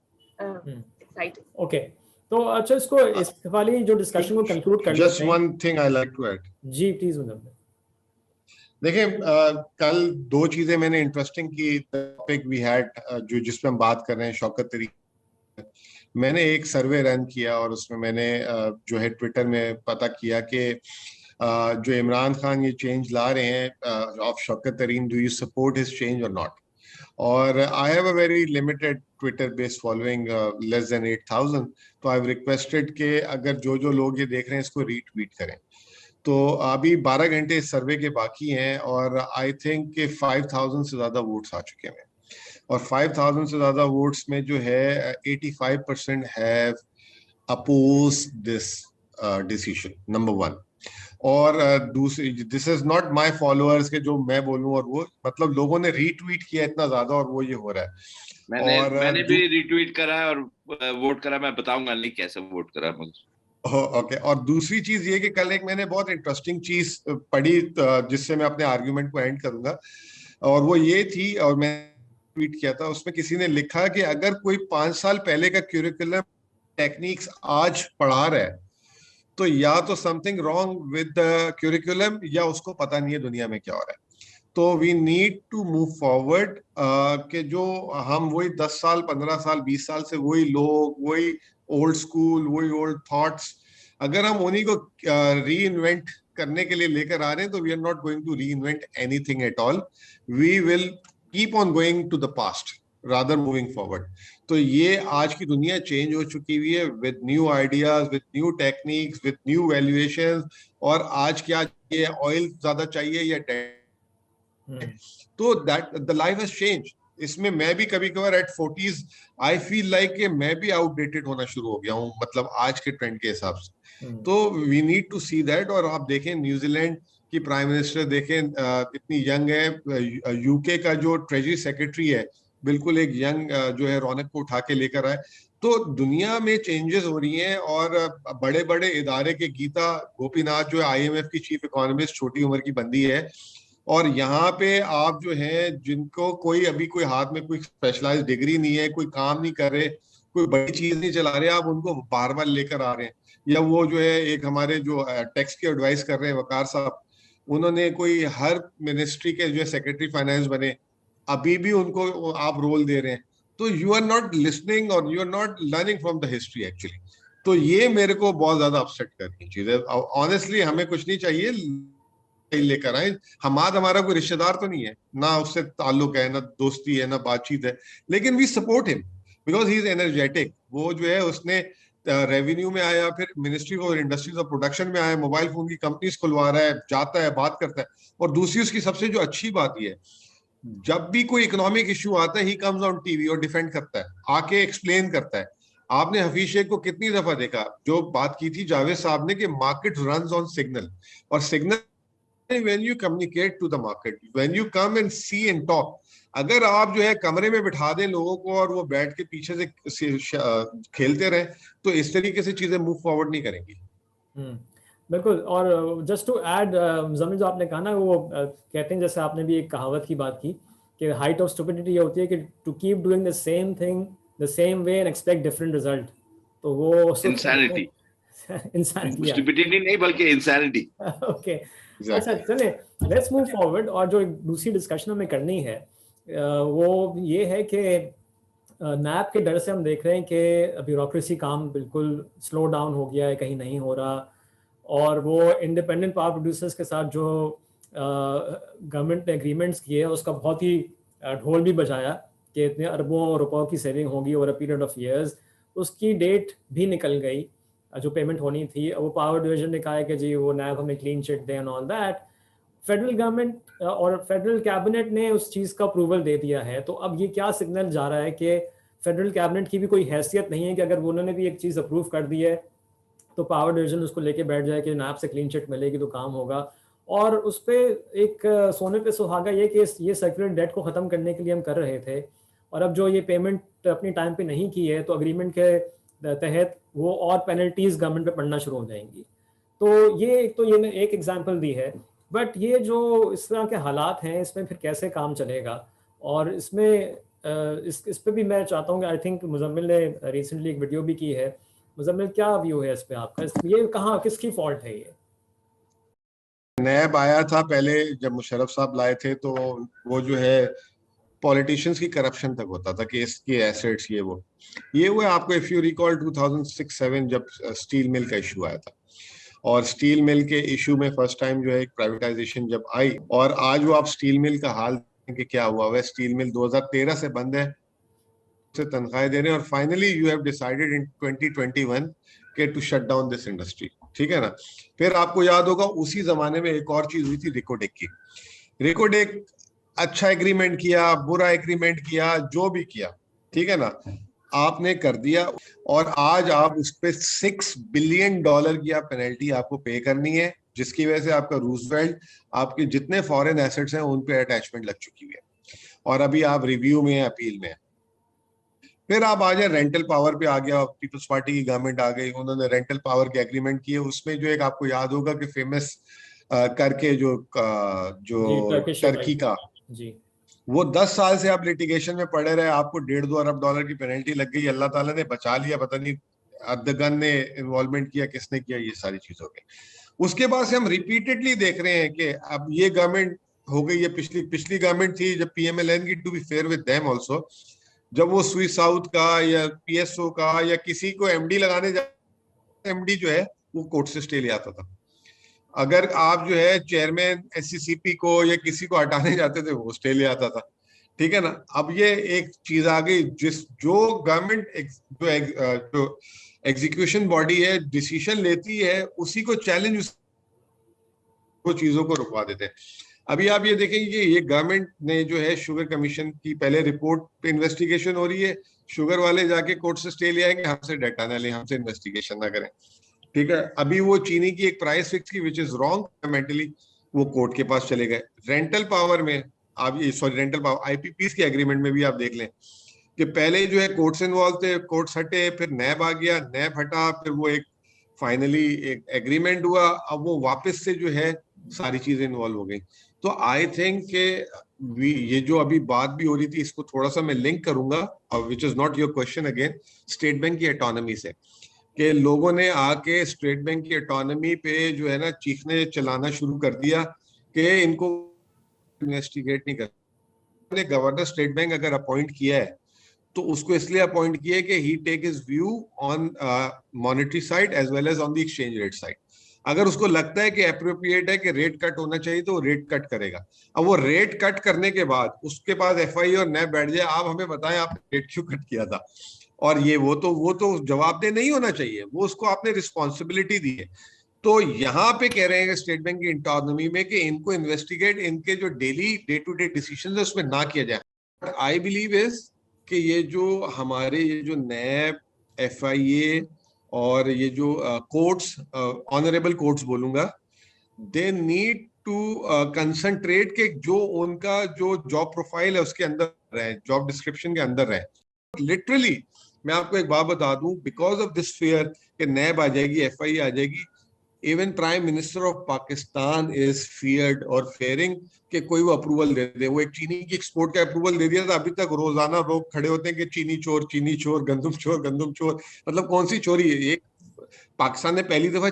exciting. Okay. तो अच्छा, इसको इस वाली जो डिस्कशन को कंक्लूड करते हैं. Just one thing I like to add. जी प्लीज मतलब. देखिए, कल दो चीजें मैंने इंटरेस्टिंग की. टॉपिक वी हैड जो जिसमें हम बात कर रहे हैं, शौकत तरीन, मैंने एक सर्वे रन किया और उसमें मैंने जो है ट्विटर में पता किया कि जो इमरान खान ये चेंज ला रहे हैं ऑफ शौकत तरीन, do you support his change और नॉट. और I have a very limited Twitter based following, less than 8,000. तो आई हैव रिक्वेस्टेड कि अगर जो लोग ये देख रहे हैं इसको रीट्वीट करें. तो अभी 12 घंटे इस सर्वे के बाकी हैं और आई थिंक कि 5,000 से ज्यादा वोट्स आ चुके हैं. और 5,000 से ज्यादा वोट्स में जो है 85% have opposed this decision, number one. और दूसरी, this is not my followers के जो मैं बोलूं, और वो मतलब लोगों ने रीट्वीट किया इतना ज्यादा और वो ये हो रहा है. मैंने भी रीट्वीट करा और वोट करा. मैं बताऊंगा नहीं कैसे वोट करा मुझे. ओके. और दूसरी चीज ये कि कल एक मैंने बहुत इंटरेस्टिंग चीज पढ़ी जिससे मैं अपने आर्गुमेंट को एंड करूंगा, और वो ये थी, और मैं ट्वीट किया था, उसमें किसी ने लिखा कि अगर कोई 5 साल पहले का क्यूरिकुलम टेक्निक्स आज पढ़ा रहा है तो या तो something wrong with the curriculum या उसको पता नहीं है दुनिया में क्या हो रहा है. तो we need to move forward कि जो हम वही 10 साल 15 साल 20 साल से वही लोग, वही ओल्ड स्कूल, वही ओल्ड थॉट्स, अगर हम उन्हीं को री इन्वेंट करने के लिए लेकर आ रहे हैं, तो we are not going to reinvent anything at all, we will keep on going to the past rather moving forward. तो ये आज की दुनिया चेंज हो चुकी हुई है with new ideas, with new techniques, with new valuations. और आज क्या ये ऑयल ज्यादा चाहिए या तो that the life has change. इसमें मैं भी कभी कभार eight 40s I feel like कि मैं भी आउटडेटेड होना शुरू हो गया हूँ, मतलब आज के ट्रेंड के हिसाब से। तो we need to see that. और आप देखें न्यूजीलैंड की प्राइम मिनिस्टर देखें, इतनी यंग है। यूके का जो ट्रेजरी सेक्रेटरी है बिल्कुल एक यंग जो है रौनक को उठा के लेकर आए। तो दुनिया में चेंजेस हो रही हैं। और बड़े बड़े इदारे के गीता गोपीनाथ जो है IMF की चीफ इकोनॉमिस्ट, छोटी उम्र की बंदी है। और यहाँ पे आप जो है जिनको कोई अभी कोई हाथ में कोई स्पेशलाइज्ड डिग्री नहीं है, कोई काम नहीं कर रहे, कोई बड़ी चीज नहीं चला रहे, आप उनको बार बार लेकर आ रहे हैं। या वो जो है एक हमारे जो टैक्स की एडवाइस कर रहे हैं वकार साहब, उन्होंने कोई हर मिनिस्ट्री के जो है सेक्रेटरी फाइनेंस बने, अभी भी उनको आप रोल दे रहे हैं। तो यू आर नॉट लिसनिंग और you are not learning from the history actually. तो ये मेरे को बहुत ज्यादा अपसेट कर रही चीज है। ऑनेस्टली हमें कुछ नहीं चाहिए लेकर आए। हमारा कोई रिश्तेदार तो नहीं है, ना उससे ताल्लुक है, ना दोस्ती है, ना बातचीत है, लेकिन we support him because he is energetic. वो जो है उसने रेवेन्यू में आया, फिर ministry of industries of production में आया, मोबाइल फोन की कंपनीज खुलवा रहा है, जाता है, बात करता है। और दूसरी उसकी सबसे जो अच्छी बात यह है, जब भी कोई इकोनॉमिक इश्यू आता है ही कम्स ऑन टीवी और डिफेंड करता है, आके एक्सप्लेन करता है। आपने हफीज शेख को कितनी दफा देखा, जो बात की थी जावेद साहब ने कि मार्केट रन्स ऑन सिग्नल, और signal when you communicate to the market, when you come and see and talk, अगर आप जो है कमरे में बिठा दें लोगों को और वो बैठ के पीछे से खेलते रहे, तो इस तरीके से चीजें मूव फॉरवर्ड नहीं करेंगी। बिल्कुल। और जस्ट टू ऐड जमीन, जो आपने कहा ना, वो कहते हैं, जैसे आपने भी एक कहावत की बात की कि हाइट ऑफ स्टुपिडिटी ये होती है कि to keep doing the same thing the same way and expect different result. तो वो इंसैनिटी इंसैनिटी स्टुपिडिटी नहीं बल्कि इंसैनिटी। ओके, अच्छा चले लेट्स मूव फॉरवर्ड। और जो दूसरी डिस्कशन हमें करनी है वो ये है कि नैब के डर से हम देख रहे हैं कि ब्यूरोक्रेसी काम बिल्कुल स्लो डाउन हो गया है, कहीं नहीं हो रहा। और वो इंडिपेंडेंट पावर प्रोड्यूसर्स के साथ जो गवर्नमेंट ने एग्रीमेंट्स किए उसका बहुत ही ढोल भी बजाया कि इतने अरबों रुपयों की सेविंग होगी over a period of years. उसकी डेट भी निकल गई जो पेमेंट होनी थी। वो पावर डिवीजन ने कहा है कि जी वो नैब हमें क्लीन चिट दें and all that. Federal government और फेडरल कैबिनेट ने उस चीज़ का अप्रूवल दे दिया है। तो अब ये क्या सिग्नल जा रहा है कि फेडरल कैबिनेट की भी कोई हैसियत नहीं है कि अगर उन्होंने भी एक चीज़ अप्रूव कर दी है तो पावर डिवीजन उसको लेके बैठ जाए कि नैब से क्लीन चिट मिलेगी तो काम होगा। और उस पर एक सोने पे सुहागा ये कि ये सर्कुलर डेट को ख़त्म करने के लिए हम कर रहे थे, और अब जो ये पेमेंट अपनी टाइम पे नहीं की है तो अग्रीमेंट के तहत वो और पेनल्टीज गवर्नमेंट पे पड़ना शुरू हो जाएंगी। तो ये एक एग्जांपल दी है। बट ये जो इस तरह के हालात हैं इसमें फिर कैसे काम चलेगा, और इसमें इस पे भी मैं चाहता हूँ कि आई थिंक मुजम्मिल ने रिसेंटली एक वीडियो भी की है। मुजम्मिल, क्या व्यू है इस पे आपका? ये कहाँ किसकी फॉल्ट है? ये नैब आया था पहले जब मुशर्रफ साहब लाए थे, तो वो जो है पॉलिटिशियंस की करप्शन तक होता था कि इसके एसेट्स ये हुआ। आपको इफ यू रिकॉल 2006-07 जब स्टील मिल का इशू आया था, और स्टील मिल के इशू में फर्स्ट टाइम जो है एक प्राइवेटाइजेशन जब आई, और आज वो आप स्टील मिल का हाल कि क्या हुआ है। स्टील मिल 2013 से बंद है, से तनख्वाहें दे रहे हैं, और finally you have decided in 2021 के to shut down this industry, ठीक है ना। फिर आपको याद होगा उसी जमाने में एक और चीज हुई थी रिकोडेक की। रिकोडेक अच्छा एग्रीमेंट किया, बुरा एग्रीमेंट किया, जो भी किया, ठीक है ना, आपने कर दिया, और आज आप उस पर $6 बिलियन की आप पेनल्टी आपको पे करनी है, जिसकी वजह से आपका रूजवेल्ट, आपके जितने फॉरेन एसेट्स हैं उन पे अटैचमेंट लग चुकी है, और अभी आप रिव्यू में, अपील में। फिर आप आ जाए रेंटल पावर पे आ गया, पीपल्स पार्टी की गवर्नमेंट आ गई, उन्होंने रेंटल पावर के एग्रीमेंट किए। उसमें जो एक आपको याद होगा कि फेमस करके जो टर्की का जी, वो 10 साल से आप लिटिगेशन में पड़े रहे, आपको $1.5-2 अरब की पेनल्टी लग गई। अल्लाह ताला ने बचा लिया, पता नहीं अदगन ने इन्वॉल्वमेंट किया, किसने किया, ये सारी चीज हो गई। उसके बाद से हम रिपीटेडली देख रहे हैं कि अब ये गवर्नमेंट हो गई, ये पिछली गवर्नमेंट थी जब PMLN की, to be fair with them also, जब वो स्विस साउथ का या PSO का या किसी को MD लगाने एमडी जो है वो कोर्ट से स्टे ले आता था। अगर आप जो है चेयरमैन SCCP को या किसी को हटाने जाते थे वो ऑस्ट्रेलिया आता था, ठीक है ना। अब ये एक चीज आ गई, जो गवर्नमेंट जो एग्जीक्यूशन बॉडी है डिसीजन लेती है, उसी को चैलेंज, वो चीजों को रुकवा देते हैं। अभी आप ये देखेंगे, ये गवर्नमेंट ने जो है शुगर कमीशन की पहले रिपोर्ट पे इन्वेस्टिगेशन हो रही है, शुगर वाले जाके कोर्ट से स्टे ले आएंगे, हमसे डाटा ना लें, हमसे इन्वेस्टिगेशन ना करें, ठीक है। अभी वो चीनी की एक प्राइस फिक्स की विच इज रॉन्ग मेंटली, वो कोर्ट के पास चले गए। रेंटल पावर में आप ये रेंटल पावर IPPs के एग्रीमेंट में भी आप देख लें कि पहले जो है कोर्ट्स इन्वॉल्व थे, कोर्ट्स हटे, फिर नैब आ गया, नैब हटा, फिर वो एक फाइनली एक एग्रीमेंट हुआ, अब वो वापस से जो है सारी चीजें इन्वॉल्व हो गई। तो आई थिंक के ये जो अभी बात भी हो रही थी, इसको थोड़ा सा मैं लिंक करूंगा, which is not your question again, state bank की ऑटोनॉमी से, कि लोगों ने आके स्टेट बैंक की ऑटोनॉमी पे जो है ना चीखने चलाना शुरू कर दिया कि इनको इन्वेस्टिगेट नहीं कर। गवर्नर स्टेट बैंक अगर अपॉइंट किया है तो उसको इसलिए अपॉइंट किया है कि he take his view on monetary side as well as on the exchange rate side. अगर उसको लगता है कि अप्रोप्रिएट है कि रेट कट होना चाहिए तो रेट कट करेगा। अब वो रेट कट करने के बाद उसके बाद FI और नैब बैठ जाए, आप हमें बताएं आपने रेट क्यों कट किया था, और ये वो तो जवाबदेह नहीं होना चाहिए, वो उसको आपने रिस्पॉन्सिबिलिटी दी है। तो यहाँ पे कह रहे हैं स्टेट बैंक की ऑटोनॉमी में कि इनको इन्वेस्टिगेट, इनके जो daily day to day decision है उसमें ना किया जाए। आई बिलीव इज कि ये जो हमारे ये जो नैब, FIA और ये जो कोर्ट्स, ऑनरेबल कोर्ट्स बोलूंगा, दे नीड टू कंसंट्रेट के जो उनका जो जॉब प्रोफाइल है उसके अंदर रहे, जॉब डिस्क्रिप्शन के अंदर रहे। लिटरली मैं आपको एक बात बता दूं, बिकॉज ऑफ दिस फेयर कि नैब आ जाएगी, FIA आ जाएगी, even prime minister of Pakistan is feared और फेयरिंग कि कोई वो अप्रूवल दे दे। वो एक चीनी की एक्सपोर्ट का अप्रूवल दे दिया था, अभी तक रोजाना लोग खड़े होते हैं कि चीनी चोर, गंदुम चोर, गंदुम चोर। मतलब कौन सी चोरी है? एक पाकिस्तान ने पहली दफा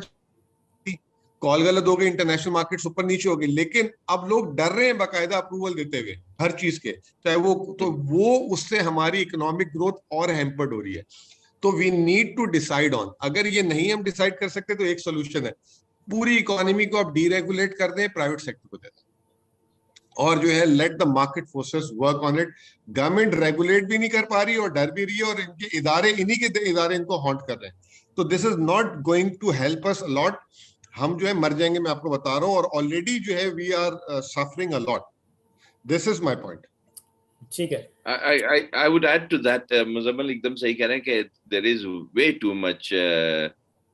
कॉल गलत हो गई, इंटरनेशनल मार्केट्स ऊपर नीचे हो गई, लेकिन अब लोग डर रहे हैं बाकायदा अप्रूवल देते हुए हर चीज के, चाहे वो, तो वो उससे हमारी इकोनॉमिक ग्रोथ और हैम्पर्ड हो रही है। तो we need to decide on, अगर ये नहीं हम डिसाइड कर सकते तो एक सोल्यूशन है, पूरी इकोनॉमी को आप डीरेगुलेट कर दें, प्राइवेट सेक्टर को दे दें, और जो है let the market forces work on it. Government regulate भी नहीं कर पा रही और डर भी रही है, और इनके इदारे, इन्हीं के इदारे इनको हॉन्ट कर रहे हैं। तो this is not going to help us a lot. हम जो है मर जाएंगे, मैं आपको बता रहा हूँ, और ऑलरेडी जो है we are suffering a lot. This is my point. ठीक है, I would add to that, Muzammil एकदम सही कह रहे हैं कि there is way too much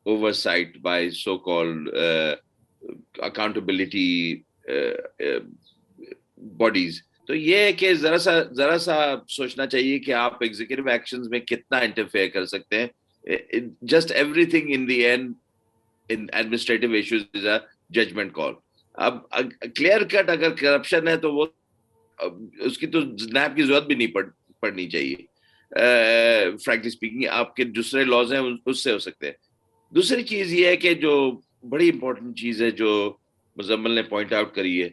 oversight by so-called accountability bodies. तो ये है कि जरा सा सोचना चाहिए कि आप एग्जीक्यूटिव एक्शंस में कितना इंटरफेयर कर सकते हैं। Just everything in the end in administrative issues is a judgment call. अब क्लियर कट अगर करप्शन है तो वो उसकी तो नैब की जरूरत भी नहीं पड़नी चाहिए। फ्रैंकली स्पीकिंग आपके दूसरे लॉज हैं उससे हो सकते हैं। दूसरी चीज ये है कि जो बड़ी इंपॉर्टेंट चीज है जो मुजम्मल ने पॉइंट आउट करी है,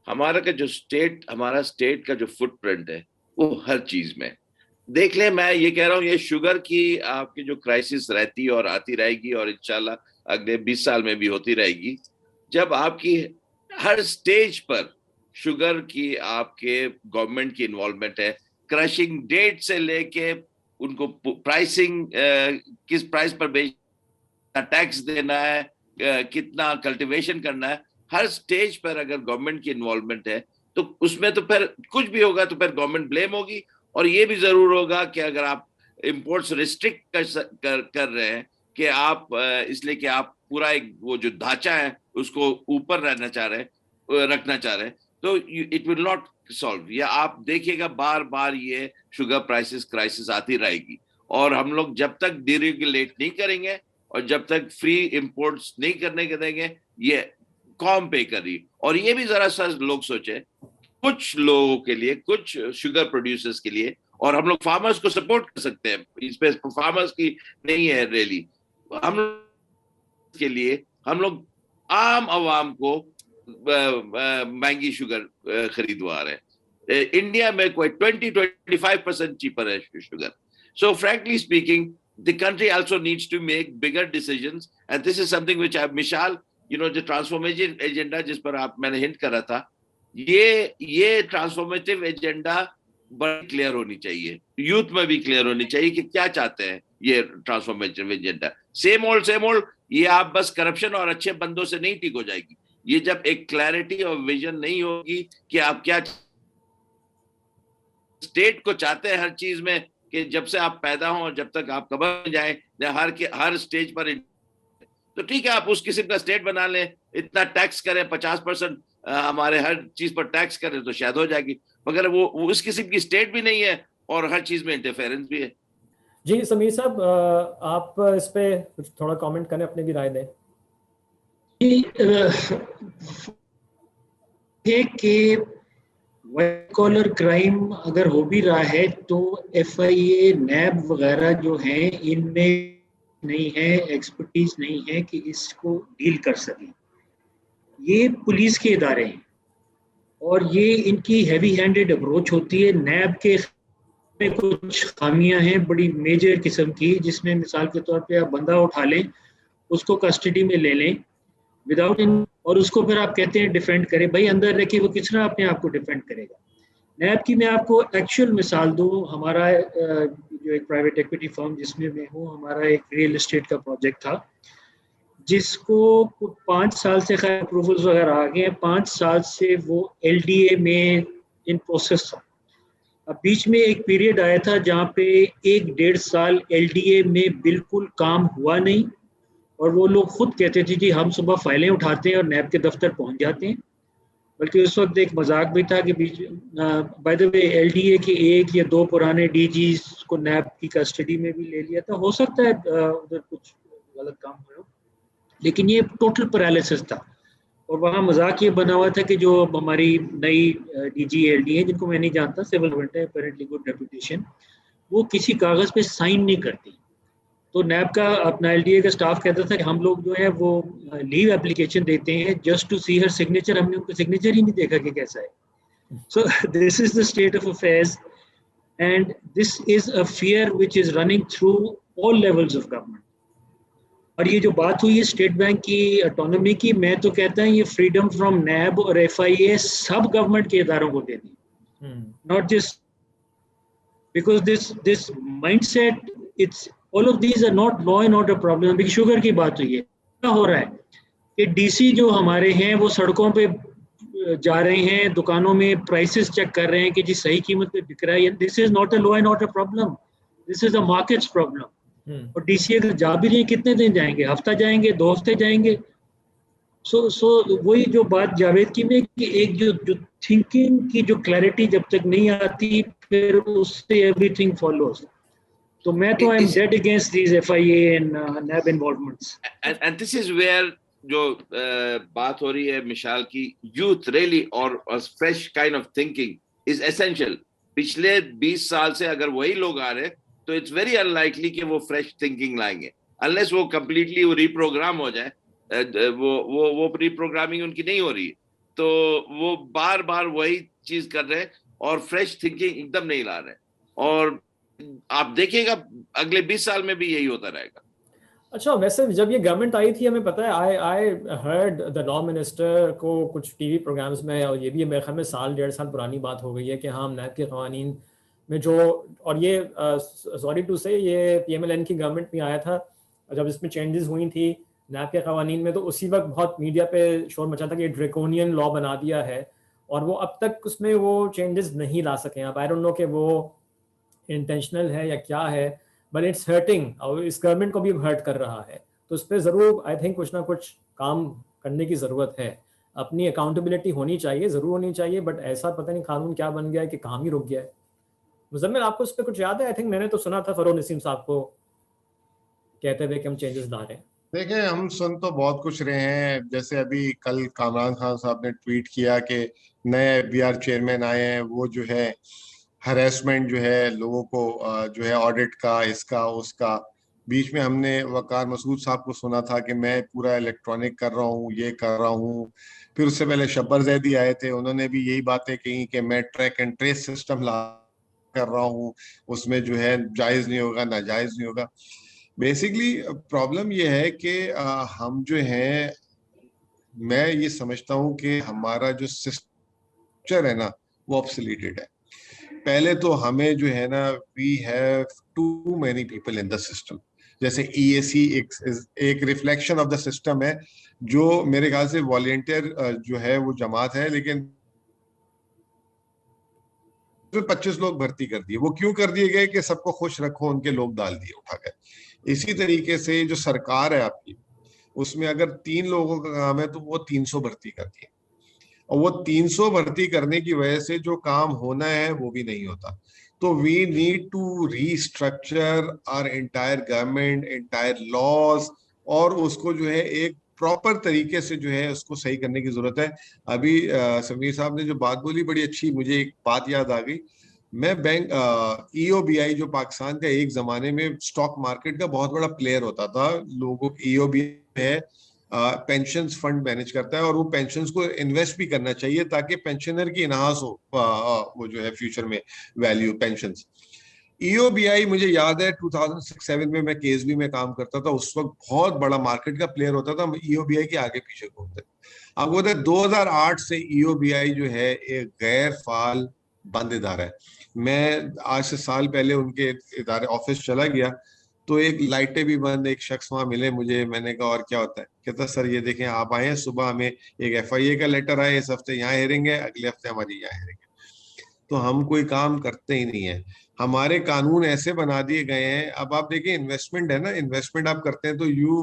हमारा स्टेट का जो फुटप्रिंट है वो हर चीज में देख ले। मैं ये कह रहा हूँ, ये शुगर की आपकी जो क्राइसिस रहती है और आती रहेगी और इंशाल्लाह अगले 20 साल में भी होती रहेगी, जब आपकी हर स्टेज पर शुगर की आपके गवर्नमेंट की इन्वॉल्वमेंट है, क्रशिंग डेट से लेके उनको प्राइसिंग, किस प्राइस पर बेचना, टैक्स देना है, कितना कल्टीवेशन करना है, हर स्टेज पर अगर गवर्नमेंट की इन्वॉल्वमेंट है तो उसमें तो फिर कुछ भी होगा तो फिर गवर्नमेंट ब्लेम होगी। और ये भी जरूर होगा कि अगर आप इंपोर्ट्स रिस्ट्रिक्ट कर रहे हैं कि आप इसलिए कि आप पूरा एक वो जो ढांचा है उसको ऊपर रखना चाह रहे हैं, तो इट विल नॉट सॉल्व। या आप देखिएगा बार बार ये शुगर क्राइसिस आती रहेगी, और हम लोग जब तक डीरेगुलेट नहीं करेंगे और जब तक फ्री इंपोर्ट्स नहीं करने के देंगे, ये कौन पे कर रही। और ये भी जरा सा लोग सोचे, कुछ लोगों के लिए, कुछ शुगर प्रोड्यूसर्स के लिए, और हम लोग फार्मर्स को सपोर्ट कर सकते हैं, इस पे फार्मर्स की नहीं है रैली, हम के लिए हम लोग आम आवाम को महंगी शुगर खरीदवा रहे हैं। इंडिया में कोई 20-25% चीपर है sugar. So frankly speaking, the country also needs to make bigger decisions, and this is something which Mishal जो ट्रांसफॉर्मेटिव एजेंडा जिस पर मैंने हिंट करा था, ये ट्रांसफॉर्मेटिव एजेंडा बड़ी क्लियर होनी चाहिए, यूथ में भी क्लियर होनी चाहिए कि क्या चाहते हैं ये ट्रांसफॉर्मेटिव एजेंडा। सेम ओल्ड ये आप बस करप्शन और अच्छे बंदों से नहीं ठीक हो जाएगी। ये जब एक क्लैरिटी और विजन नहीं होगी कि आप क्या स्टेट को चाहते हैं हर चीज में, कि जब से आप पैदा हो जब तक आप कब्र में जाए हर स्टेज पर, तो ठीक है आप उस किस्म का स्टेट बना लें, इतना टैक्स करें 50% हमारे हर चीज पर टैक्स करें तो शायद हो जाएगी, मगर वो उस किस्म की स्टेट भी नहीं है और हर चीज में इंटरफेरेंस भी है। जी समीर साहब, आप इस पे कुछ थोड़ा कमेंट करें, अपनी भी राय दें। कि व्हाइट कॉलर क्राइम अगर हो भी रहा है तो FIA नैब वगैरह जो हैं इनमें नहीं है, एक्सपर्टीज नहीं है कि इसको डील कर सकें। ये पुलिस के इदारे हैं और ये इनकी हैवी हैंडेड अप्रोच होती है। नैब के में कुछ खामियां हैं बड़ी मेजर किस्म की, जिसमें मिसाल के तौर पे आप बंदा उठा लें, उसको कस्टडी में ले लें विदाउट इन, और उसको फिर आप कहते हैं डिफेंड करें। भाई अंदर रखिए, वो किस तरह अपने आप को डिफेंड करेगा। नैब की मैं आपको एक्चुअल मिसाल दूँ, हमारा जो एक प्राइवेट इक्विटी फर्म जिसमें मैं हूँ, हमारा एक रियल एस्टेट का प्रोजेक्ट था जिसको 5 साल से खैर अप्रूवल्स वगैरह आ गए हैं, 5 साल से वो LDA में इन प्रोसेस था। अब बीच में एक पीरियड आया था जहाँ पे 1-1.5 साल LDA में बिल्कुल काम हुआ नहीं, और वो लोग खुद कहते थे जी हम सुबह फाइलें उठाते हैं और नैब के दफ्तर पहुँच जाते हैं। बल्कि उस वक्त एक मजाक भी था कि बीच बाय द वे LDA के 1 या 2 पुराने DGs को नैब की कस्टडी में भी ले लिया था। हो सकता है उधर कुछ गलत काम हुआ, लेकिन ये टोटल पैरालिसिस था। और वहाँ मजाक ये बना हुआ था कि जो हमारी नई DG LDA, जिनको मैं नहीं जानता, सिविल सर्वेंट है, अपेरेंटली गुड रेपुटेशन, वो किसी कागज़ पे साइन नहीं करती। तो नैब का अपना LDA का स्टाफ कहता था कि हम लोग जो है वो लीव एप्लीकेशन देते हैं just to see her signature. हमने उनका सिग्नेचर ही नहीं देखा कि कैसा है। So this is the state of affairs and this is a fear which is running through all levels of government. और ये जो बात हुई है स्टेट बैंक की ऑटोनॉमी की, मैं तो कहता हूँ ये फ्रीडम फ्रॉम नैब और FIA सब गवर्नमेंट के इदारों को दे दी, not just because this mindset, it's all of these are not law and order problem. अभी शुगर की बात हुई है, क्या हो रहा है कि DC जो हमारे हैं वो सड़कों पे जा रहे हैं, दुकानों में प्राइसेस चेक कर रहे हैं कि जी सही कीमत पे बिक रहा है। This is not a law and order problem, this is a markets problem. और DC अगर जा भी नहीं, कितने दिन जाएंगे? हफ्ता जाएंगे, 2 हफ्ते जाएंगे। सो वही जो बात जावेद की में कि एक जो थिंकिंग की जो क्लैरिटी जब तक नहीं आती, फिर उससे एवरीथिंग फॉलोज। तो मैं तो I am dead against these FIA and NAB involvements. And this is where जो बात हो रही है मिशाल की, यूथ रियली और fresh kind of thinking is essential. पिछले 20 साल से अगर वही लोग आ रहे तो इट्स वेरी अनलाइकली कि वो फ्रेश थिंकिंग लाएंगे, अनलेस वो कंप्लीटली वो रिप्रोग्राम हो जाए। वो रिप्रोग्रामिंग उनकी नहीं हो रही है, तो वो बार बार वही चीज कर रहे हैं और फ्रेश थिंकिंग एकदम नहीं ला रहे, और आप देखिएगा अगले 20 साल में भी यही होता रहेगा। अच्छा, वैसे जब ये गवर्नमेंट आई थी, हमें पता है, I heard the law minister को कुछ TV प्रोग्राम्स में, और ये भी मेरे ख्याल में 1.5 साल पुरानी बात हो गई है कि हाँ नैब के क़वानीन में जो, और ये सॉरी टू से ये PMLN की गवर्नमेंट में आया था जब इसमें चेंजेस हुई थी नैब के क़वानीन में, तो उसी वक्त बहुत मीडिया पे शोर मचा था कि ड्रैकोनियन लॉ बना दिया है, और वो अब तक उसमें वो चेंजेस नहीं ला सके। अब आई डोंट नो कि वो इंटेंशनल है या क्या है, बट इट्स हर्टिंग, और इस गवर्नमेंट को भी हर्ट कर रहा है। तो उस पर ज़रूर आई थिंक कुछ ना कुछ काम करने की ज़रूरत है। अपनी अकाउंटेबिलिटी होनी चाहिए, ज़रूर होनी चाहिए, बट ऐसा पता नहीं कानून क्या बन गया है कि काम ही रुक गया है। मुजम्मिल, आपको उस पर कुछ याद है? आई थिंक मैंने तो सुना था फरोह नसीम साहब को कहते हुए कि हम चेंजेस ला रहे हैं। देखें, हम सुन तो बहुत कुछ रहे हैं। जैसे अभी कल कामरान खान साहब ने ट्वीट किया कि नए FBR चेयरमैन आए हैं, वो जो है हरेसमेंट जो है लोगों को जो है ऑडिट का, इसका उसका। बीच में हमने वकार मसूद साहब को सुना था कि मैं पूरा इलेक्ट्रॉनिक कर रहा हूँ, ये कर रहा हूँ। फिर उससे पहले शब्बर जैदी आए थे, उन्होंने भी यही बातें कही कि मैं ट्रैक एंड ट्रेस सिस्टम ला कर रहा हूँ, उसमें जो है जायज नहीं होगा, नाजायज नहीं होगा। बेसिकली प्रॉब्लम ये है कि हम जो हैं मैं ये समझता हूँ कि हमारा जो सिस्टम है ना वो ऑब्सोलीटेड है। पहले तो हमें जो है ना, we have too many people in the system. जैसे ईएसी एक रिफ्लेक्शन ऑफ द सिस्टम है, जो मेरे ख्याल से वॉलेंटियर जो है वो जमात है, लेकिन 25 लोग भर्ती कर दिए। वो क्यों कर दिए गए? कि सबको खुश रखो, उनके लोग डाल दिए उठाकर। इसी तरीके से जो सरकार है आपकी, उसमें अगर 3 लोगों का काम है तो वो 300 भर्ती करती है, और वो 300 भर्ती करने की वजह से जो काम होना है वो भी नहीं होता। तो we need to restructure our entire government, entire laws, और उसको जो है एक प्रॉपर तरीके से जो है उसको सही करने की जरूरत है। अभी समीर साहब ने जो बात बोली बड़ी अच्छी, मुझे एक बात याद आ गई। मैं बैंक ईओबीआई जो पाकिस्तान का एक जमाने में स्टॉक मार्केट का बहुत बड़ा प्लेयर होता था, लोगों ईओबीआई है, पेंशन फंड मैनेज करता है, और वो पेंशन को इन्वेस्ट भी करना चाहिए ताकि पेंशनर की इनहास हो वो जो है फ्यूचर में वैल्यू पेंशन। ईओबीआई मुझे याद है 2006-07 में मैं केएसबी में काम करता था, उस वक्त बहुत बड़ा मार्केट का प्लेयर होता था, ईओबीआई के आगे पीछे घूमते। अब वो 2008 से ईओबीआई जो है एक गैर फाल बंद इदारा है। मैं आज से साल पहले उनके इदारे ऑफिस चला गया तो एक लाइटें भी बंद, एक शख्स वहां मिले मुझे, मैंने कहा और क्या होता है? कहता सर ये देखें आप आए हैं, सुबह हमें एक एफआईए का लेटर आया, इस हफ्ते यहाँ हेयरिंग है, अगले हफ्ते हमारी यहाँ हेयरिंग है। तो हम कोई काम करते ही नहीं है। हमारे कानून ऐसे बना दिए गए हैं। अब आप देखिए इन्वेस्टमेंट है ना, इन्वेस्टमेंट आप करते हैं तो यू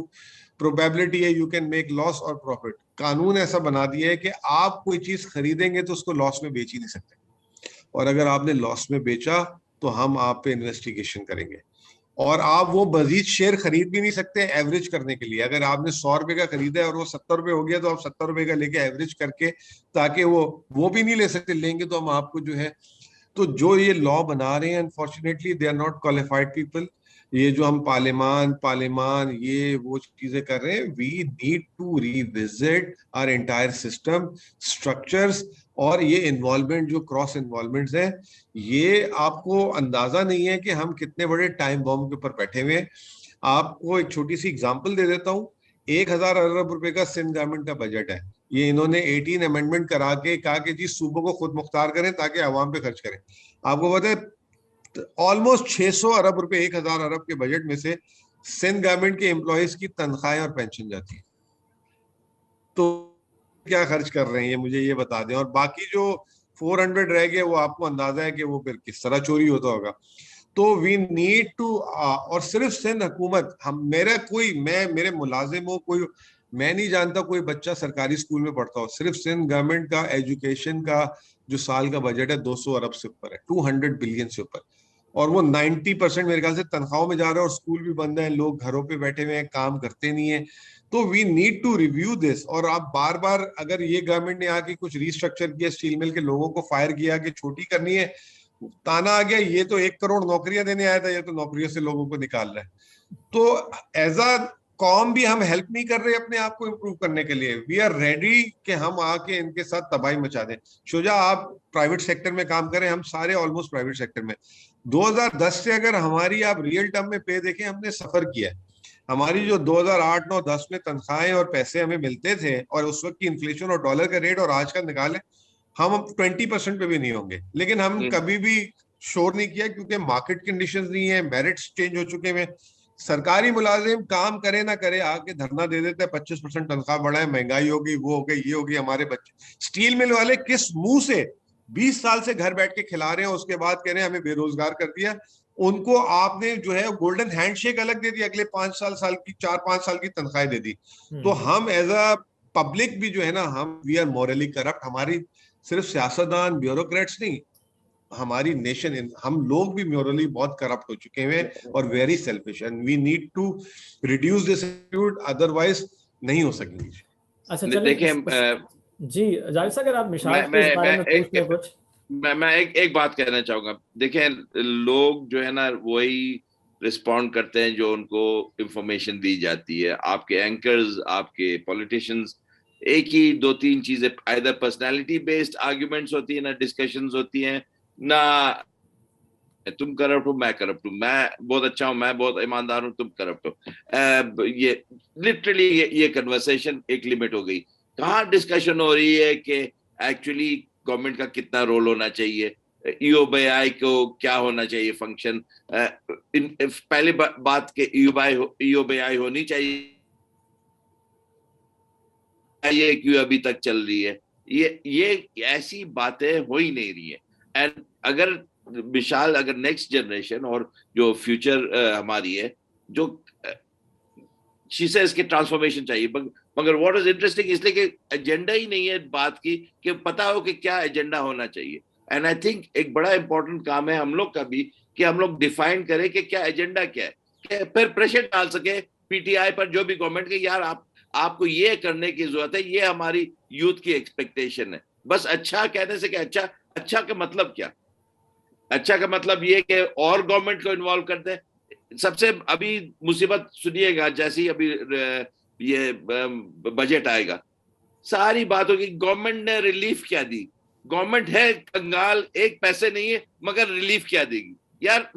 प्रोबेबिलिटी है यू कैन मेक लॉस और प्रॉफिट। कानून ऐसा बना दिया है कि आप कोई चीज खरीदेंगे तो उसको लॉस में बेच ही नहीं सकते, और अगर आपने लॉस में बेचा तो हम आप पे इन्वेस्टिगेशन करेंगे, और आप वो मजीद शेयर खरीद भी नहीं सकते एवरेज करने के लिए। अगर आपने 100 रुपए का खरीदा है और वो 70 रुपए हो गया तो आप 70 रुपए का लेके एवरेज करके, ताकि वो भी नहीं ले सकते, लेंगे तो हम आपको जो है। तो जो ये लॉ बना रहे हैं unfortunately they are not qualified people. ये जो हम पार्लियामान पार्लियामान ये वो चीजें कर रहे हैं, we need to revisit our entire system structures. और ये इन्वॉल्वमेंट जो क्रॉस इन्वॉल्वमेंट्स है, ये आपको अंदाजा नहीं है कि हम कितने बड़े टाइम बॉम्ब के ऊपर बैठे हुए हैं। आपको एक छोटी सी एग्जांपल दे देता हूँ। 1,000 अरब रुपए का सिंध गवर्नमेंट का बजट है। ये इन्होंने 18 अमेंडमेंट करा के कहा कि जी सूबों को खुद मुख्तार करें ताकि अवाम पे खर्च करें। आपको पता है ऑलमोस्ट 600 अरब रुपए 1,000 अरब के बजट में से सिंध गवर्नमेंट के एम्प्लॉयज की तनख्वाहें और पेंशन जाती है। तो क्या खर्च कर रहे हैं ये मुझे ये बता दें। और बाकी जो 400 रह गए वो आपको अंदाजा है कि वो फिर किस तरह चोरी होता होगा। तो वी नीड टू, और सिर्फ सिंध हुकूमत, हम मेरा कोई मैं मेरे मुलाजिम हो कोई, मैं नहीं जानता कोई बच्चा सरकारी स्कूल में पढ़ता हो। सिर्फ सिंध गवर्नमेंट का एजुकेशन का जो साल का बजट है 200 अरब से ऊपर है, 200 बिलियन से ऊपर, और वो 90% मेरे ख्याल से तनख्वाहों में जा रहा है, और स्कूल भी बंद है, लोग घरों पे बैठे हुए हैं, काम करते नहीं है। तो we need to review this. और आप बार बार अगर ये गवर्नमेंट ने आके कुछ रिस्ट्रक्चर किया, स्टील मिल के लोगों को फायर किया कि छोटी करनी है, ताना आ गया ये तो 1 करोड़ नौकरियां देने आया था, ये तो नौकरियों से लोगों को निकाल रहा है। तो एज अ कॉम भी हम हेल्प नहीं कर रहे अपने आप को इम्प्रूव करने के लिए। वी आर रेडी कि हम आके इनके साथ तबाही मचा दें। शुजा आप प्राइवेट सेक्टर में काम करें, हम सारे ऑलमोस्ट प्राइवेट सेक्टर में। 2010 से अगर हमारी आप रियल टर्म में पे देखें, हमने सफर किया है। हमारी जो 2008, 9, 10 में तनख्वाहें और पैसे हमें मिलते थे, और उस वक्त की इन्फ्लेशन और डॉलर का रेट और आज का निकालें, हम 20% पे भी नहीं होंगे। लेकिन हम कभी भी शोर नहीं किया क्योंकि मार्केट कंडीशंस नहीं है, मेरिट्स चेंज हो चुके हैं। सरकारी मुलाजिम काम करे ना करे आके धरना दे देते हैं, 25% तनख्वाह बढ़ाए, महंगाई होगी, वो हो गई, ये होगी, हमारे बच्चे। स्टील मिल वाले किस मुंह से 20 साल से घर बैठ के खिला रहे हैं, उसके बाद कह रहे हैं हमें बेरोजगार कर दिया। उनको आपने जो है गोल्डन हैंडशेक अलग दे दी, अगले 5 साल की 4-5 साल की तनख्वाहें दे दी। तो हम एज अ पब्लिक भी जो है ना, हम वी आर मॉरली करप्ट। हमारी सिर्फ सियासतदान ब्यूरोक्रेट्स नहीं, हमारी नेशन, हम लोग भी म्योरली बहुत करप्ट हो चुके हैं और very selfish, and we need to reduce this attitude, otherwise नहीं हो सकेंगी। अच्छा चलिए देखिए जी जावेद साहब, अगर आप मिसाल के इस बारे में पूछ लें कुछ। मैं एक बात कहना चाहूंगा। देखिए लोग जो है ना वही रिस्पॉन्ड करते हैं जो उनको इंफॉर्मेशन दी जाती है। आपके एंकर्स, आपके पॉलिटिशियंस, एक ही 2-3 चीजें, आइदर पर्सनालिटी बेस्ड आर्ग्यूमेंट्स होती है ना, डिस्कशंस होती हैं ना, तुम करप्ट हो, मैं करप्ट हूँ, मैं बहुत अच्छा हूँ, मैं बहुत ईमानदार हूँ, तुम करप्ट हो। ये लिटरली ये कन्वर्सेशन एक लिमिट हो गई। कहाँ डिस्कशन हो रही है कि एक्चुअली गवर्नमेंट का कितना रोल होना चाहिए, ईओबीआई को क्या होना चाहिए फंक्शन। पहले बात के ईओबीआई होनी चाहिए क्यों अभी तक चल रही है, ये ऐसी बातें हो ही नहीं रही है। एंड अगर विशाल, अगर नेक्स्ट जनरेशन और जो फ्यूचर हमारी है, जो शी सेज के ट्रांसफॉर्मेशन चाहिए, मगर व्हाट इज इंटरेस्टिंग इसलिए कि एजेंडा ही नहीं है बात की कि पता हो कि क्या एजेंडा होना चाहिए। एंड आई थिंक एक बड़ा इंपॉर्टेंट काम है हम लोग का भी कि हम लोग डिफाइन करें कि क्या एजेंडा क्या है, कि फिर प्रेशर डाल सके पीटीआई पर, जो भी गवर्नमेंट के, यार आपको ये करने की जरूरत है, ये हमारी यूथ की एक्सपेक्टेशन है। बस अच्छा कहने से क्या, अच्छा का मतलब क्या, अच्छा का मतलब ये कि और गवर्नमेंट को इन्वॉल्व कर दें। सबसे अभी मुसीबत सुनिएगा, जैसे ही अभी ये बजट आएगा, सारी बात होगी गवर्नमेंट ने रिलीफ क्या दी। गवर्नमेंट है कंगाल, एक पैसे नहीं है, मगर रिलीफ क्या देगी यार।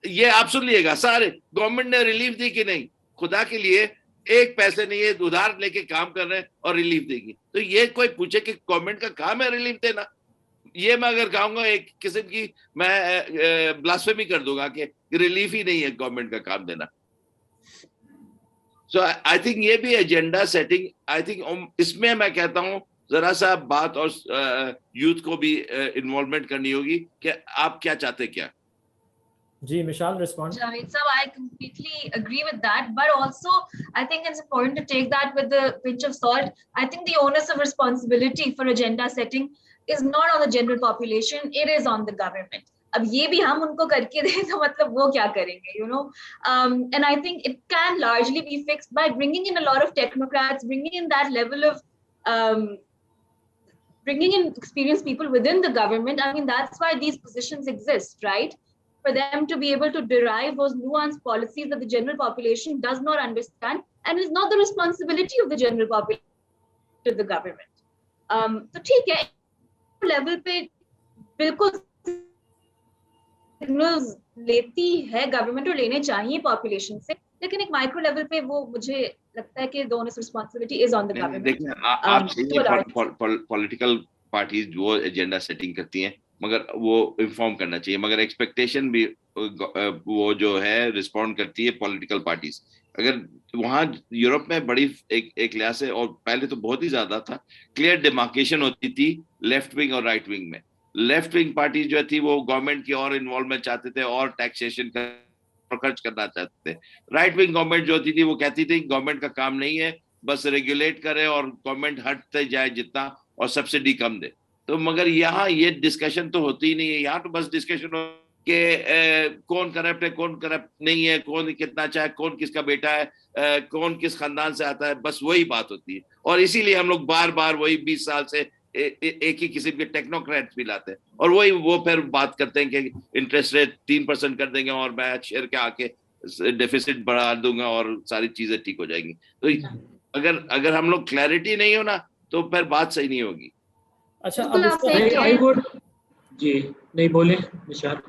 ये आप सुन लीजिएगा, सारे गवर्नमेंट ने रिलीफ दी कि नहीं, खुदा के लिए एक पैसे नहीं है, उधार लेके काम कर रहे हैं और रिलीफ देगी। तो ये कोई पूछे कि गवर्नमेंट का काम है रिलीफ देना, ये मैं अगर कहूंगा एक किस्म की मैं ब्लास्फेमी कर दूंगा कि रिलीफ ही नहीं है गवर्नमेंट का काम देना। सो आई थिंक ये भी एजेंडा सेटिंग, आई थिंक इसमें मैं कहता हूं जरा सा बात और यूथ को भी इन्वॉल्वमेंट करनी होगी कि आप क्या चाहते क्या। जी मिशाल, respond. Javed sir, I completely agree with that, but also I think it's important to take that with a pinch of salt. I think the onus of responsibility for agenda setting is not on the general population, it is on the government. अब ये भी हम उनको करके दें तो मतलब वो क्या करेंगे, you know? And I think it can largely be fixed by bringing in a lot of technocrats, bringing in that level of bringing in experienced people within the government. I mean, that's why these positions exist, right? For them to be able to derive those nuanced policies that the general population does not understand and is not the responsibility of the general population to the government. तो ठीक है, level पे बिल्कुल signals लेती है government और लेने चाहिए पॉपुलेशन से, लेकिन एक माइक्रो लेवल पे वो मुझे लगता है कि the onus responsibility is on the government. देखिए आप पॉलिटिकल पार्टीज वो एजेंडा सेटिंग करती हैं, मगर वो इन्फॉर्म करना चाहिए, मगर एक्सपेक्टेशन भी वो जो है रिस्पॉन्ड करती है पॉलिटिकल पार्टीज। अगर वहाँ यूरोप में बड़ी एक लिहाज से, और पहले तो बहुत ही ज्यादा था, क्लियर डिमार्केशन होती थी लेफ्ट विंग और राइट विंग में। लेफ्ट विंग पार्टी जो थी वो गवर्नमेंट की और इन्वॉल्वमेंट चाहते थे और टैक्सेशन खर्च करना चाहते थे। राइट विंग गवर्नमेंट जो होती थी वो कहती थी गवर्नमेंट का काम नहीं है, बस रेगुलेट करे और गवर्नमेंट हटते जाए जितना और सब्सिडी कम दे। तो मगर यहाँ ये डिस्कशन तो होती ही नहीं है, यहाँ तो बस डिस्कशन हो कि कौन करप्ट है, कौन करप्ट नहीं है, कौन कितना चाहे, कौन किसका बेटा है, कौन किस खानदान से आता है, बस वही बात होती है। और इसीलिए हम लोग बार बार वही 20 साल से एक ही किस्म के टेक्नोक्रेट्स भी लाते हैं, और वही वो फिर बात करते हैं कि इंटरेस्ट रेट 3% कर देंगे और मैं शेयर के आके डेफिसिट बढ़ा दूंगा और सारी चीजें ठीक हो जाएंगी। तो अगर हम लोग क्लैरिटी नहीं हो ना तो फिर बात सही नहीं होगी। अच्छा, जी नहीं बोले विशाल।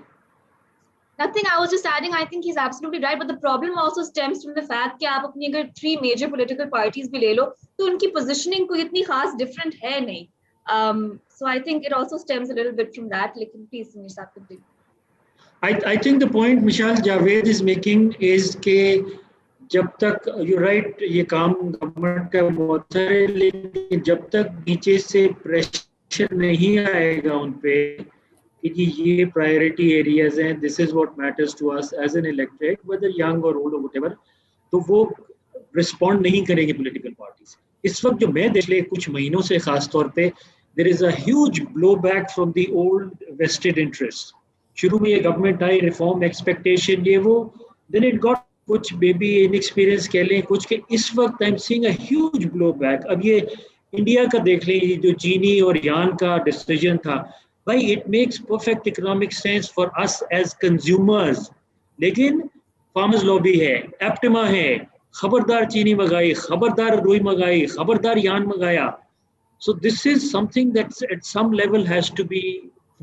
Nothing, I was just adding, I think he's absolutely right, but the problem also stems from the fact कि आप अपनी अगर 3 major political parties भी ले लो तो उनकी positioning कोई इतनी खास different है नहीं। So I think it also stems a little bit from that. लेकिन please Samir साहब continue. I think the point Mishal Javed is making is कि जब तक you're right, ये काम गवर्नमेंट का बहुत है, लेकिन जब तक नीचे से प्रेशर नहीं आएगा उन पे कि ये प्रायोरिटी एरियाज हैं, this is what matters to us as an elected whether young और ओल्ड और व्हाटएवर, तो वो रिस्पॉन्ड नहीं करेंगे पॉलिटिकल पार्टीज। इस वक्त जो मैं देख ले कुछ महीनों से खास तौर पे there is a huge blow back from the old vested interest. शुरू में ये गवर्नमेंट आई, रिफॉर्म एक्सपेक्टेशन ये वो, देन इट गॉट कुछ बेबी इनएक्सपीरियंस कह लें कुछ के, इस वक्त I am seeing a huge blow back. अब ये इंडिया का देख लें, जो चीनी और यान का डिसीजन था, भाई it makes perfect economic sense for us as consumers, लेकिन फार्मर्स लॉबी है, एप्टिमा है, खबरदार चीनी मंगाई, खबरदार रुई मंगाई, खबरदार यान मंगाया। So this is something that at some level has to be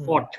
fought.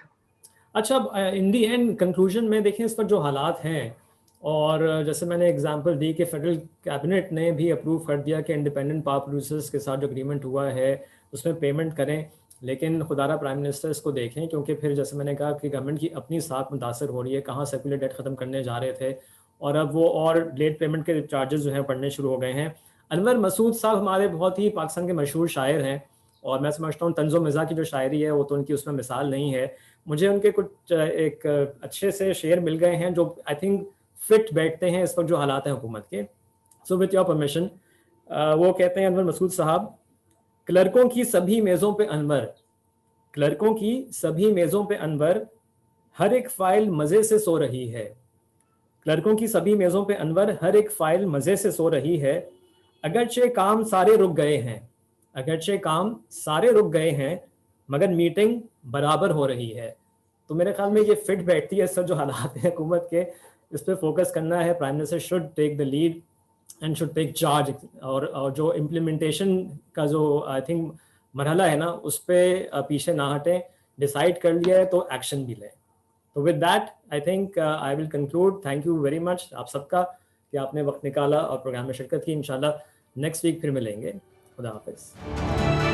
अच्छा, इन दी एंड कंक्लूजन में देखें इस पर जो हालात हैं, और जैसे मैंने एग्जांपल दी कि फेडरल कैबिनेट ने भी अप्रूव कर दिया कि इंडिपेंडेंट पावर प्रोड्यूसर्स के साथ जो एग्रीमेंट हुआ है उसमें पेमेंट करें, लेकिन खुदारा प्राइम मिनिस्टर इसको देखें, क्योंकि फिर जैसे मैंने कहा कि गवर्नमेंट की अपनी साख मुतासर हो रही है, कहाँ सर्कुलर डेट ख़त्म करने जा रहे थे और अब वो और लेट पेमेंट के चार्जेस जो हैं पड़ने शुरू हो गए हैं। अनवर मसूद साहब हमारे बहुत ही पाकिस्तान के मशहूर शायर हैं और मैं समझता हूँ तंज़ो मिज़ा की जो शायरी है वो तो उनकी उसमें मिसाल नहीं है। मुझे उनके कुछ एक अच्छे से शेर मिल गए हैं जो आई थिंक फिट बैठते हैं इस वक्त जो हालात हैं हुकूमत के। सो विथ योर परमिशन, वो कहते हैं अनवर मसूद साहब, क्लर्कों की सभी मेज़ों पे अनवर, क्लर्कों की सभी मेज़ों पे अनवर, हर एक फाइल मज़े से सो रही है। क्लर्कों की सभी मेज़ों पे अनवर, हर एक फाइल मज़े से सो रही है। अगरचे काम सारे रुक गए हैं, अगरचे काम सारे रुक गए हैं, मगर मीटिंग बराबर हो रही है। तो मेरे ख्याल में ये फिट बैठती है सब जो हालात हैं हुकूमत के, इस पर फोकस करना है। Prime minister should take the lead and should take charge, और जो इम्प्लीमेंटेशन का जो आई थिंक मरहला है ना उस पर पीछे ना हटें, डिसाइड कर लिया है तो एक्शन भी लें। तो with that I think I will conclude. Thank you very much आप सबका कि आपने वक्त निकाला और प्रोग्राम में शिरकत की। इंशाल्लाह नेक्स्ट वीक फिर मिलेंगे। खुदा हाफिज़।